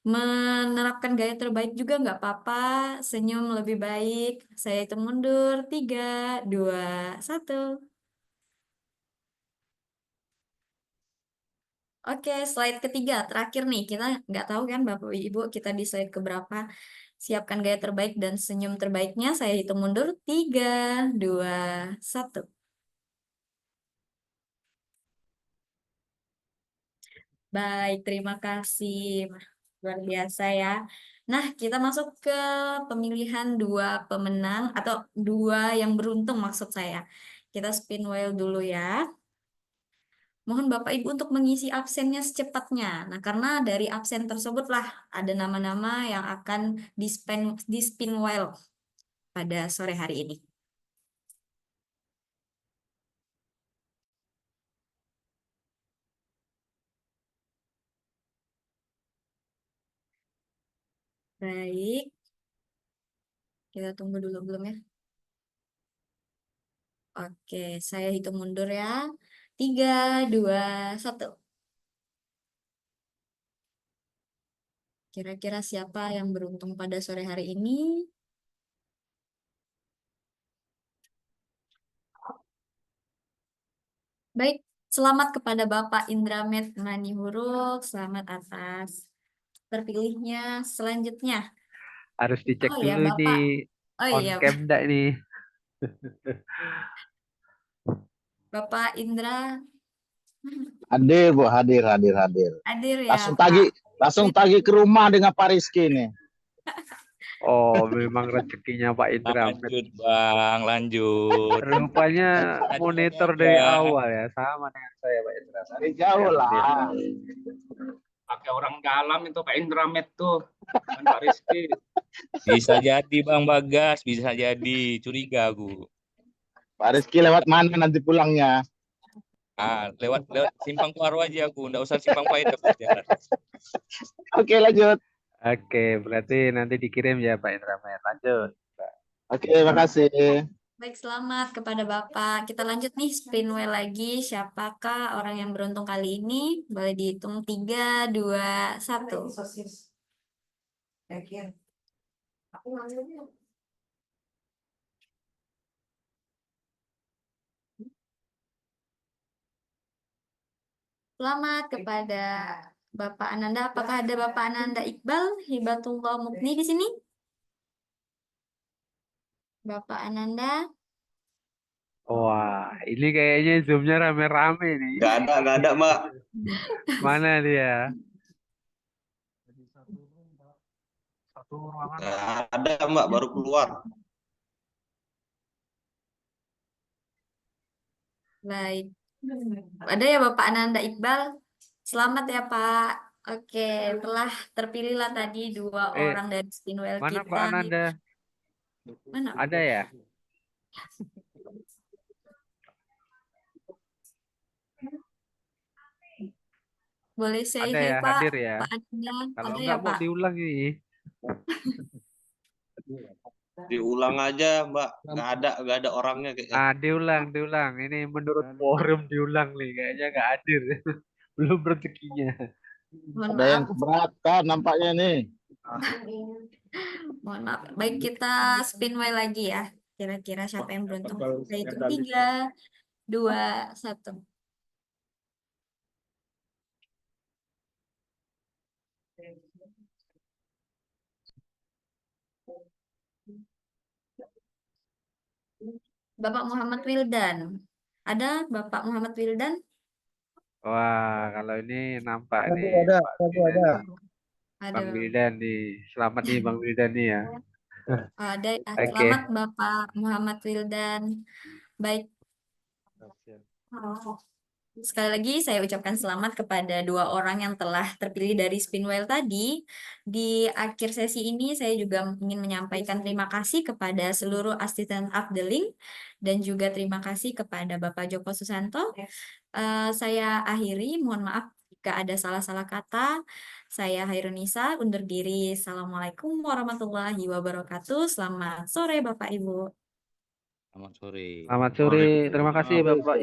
menerapkan gaya terbaik juga nggak apa-apa. Senyum lebih baik. Saya hitung mundur. 3, 2, 1. Oke, slide ketiga, terakhir nih. Kita nggak tahu kan Bapak Ibu, kita di slide keberapa. Siapkan gaya terbaik dan senyum terbaiknya. Saya hitung mundur. 3, 2, 1. Baik, terima kasih. Luar biasa ya. Nah, kita masuk ke pemilihan 2 pemenang atau 2 yang beruntung maksud saya. Kita spin wheel dulu ya. Mohon Bapak Ibu untuk mengisi absennya secepatnya. Nah, karena dari absen tersebutlah ada nama-nama yang akan di spin wheel pada sore hari ini. Baik, kita tunggu dulu belum ya? Oke, saya hitung mundur ya. 3, 2, 1. Kira-kira siapa yang beruntung pada sore hari ini? Baik, selamat kepada Bapak Indramed Manihuruk. Selamat atas terpilihnya. Selanjutnya, Harus dicek oh ya dulu Bapak. nih Oh on iya, cam enggak nih. Bapak Indra Hadir, Bu, hadir, hadir, hadir. hadir ya Langsung Pak. tagih ke rumah dengan Pak Rizky nih. Oh, memang rezekinya Pak Indra. Lanjut Bang, lanjut. Rupanya Tadi monitor aja. dari awal ya, sama dengan saya Pak Indra. Dari jauh lah. Pakai orang dalam itu Pak Indramed tuh, kan Pak Rizky. Bisa jadi Bang Bagas, bisa jadi. Curiga aku. Pak Rizky lewat mana nanti pulangnya? Lewat Simpang Paro aja aku, nggak usah Simpang Pahit aku jalan. Oke, lanjut. Oke, berarti nanti dikirim ya Pak Indra. Lanjut. Oke, makasih. Baik, selamat kepada Bapak. Kita lanjut nih spin wheel lagi. Siapakah orang yang beruntung kali ini? Boleh dihitung 3, 2, 1. Selamat kepada Bapak Ananda. Apakah ada Bapak Ananda Iqbal, Hibatullah Mukni di sini? Bapak Ananda? Wah, ini kayaknya zoomnya rame-rame nih. Nggak ada, Mbak. Mana dia? Nggak ada, Mbak, baru keluar. Baik. Ada ya Bapak Ananda Iqbal? Selamat ya Pak. Oke, telah terpilihlah tadi 2 orang dari spin wheel Mana kita. Pak Ananda? Mana? Ada ya? Boleh say Ada hi ya, Pak. hadir ya. Pak Ananda. Kalau Ada ya enggak mau Pak? diulang ini. Diulang aja, Mbak. Nggak ada orangnya kayaknya. Diulang. Ini menurut forum diulang nih. Kayaknya nggak hadir. Belum rezekinya. Mohon Ada maaf. yang keberatan nampaknya nih. Mohon maaf. Baik, kita spin wheel lagi ya. Kira-kira siapa yang beruntung? Yaitu 3, 2, 1. Bapak Muhammad Wildan. Ada Bapak Muhammad Wildan? Wah, kalau ini nampak nih. Ada. Bang Ada. Wildan nih. Selamat nih Bang Wildan nih ya. Ada. Oke. Selamat Bapak Muhammad Wildan. Baik. Sekali lagi saya ucapkan selamat kepada 2 orang yang telah terpilih dari spin whale tadi. Di akhir sesi ini saya juga ingin menyampaikan terima kasih kepada seluruh asisten Afdeling dan juga terima kasih kepada Bapak Joko Susanto. Saya akhiri, mohon maaf jika ada salah-salah kata. Saya Hairunisa undur diri. Assalamualaikum warahmatullahi wabarakatuh. Selamat sore Bapak Ibu. Selamat sore. Selamat sore. Terima kasih Bapak.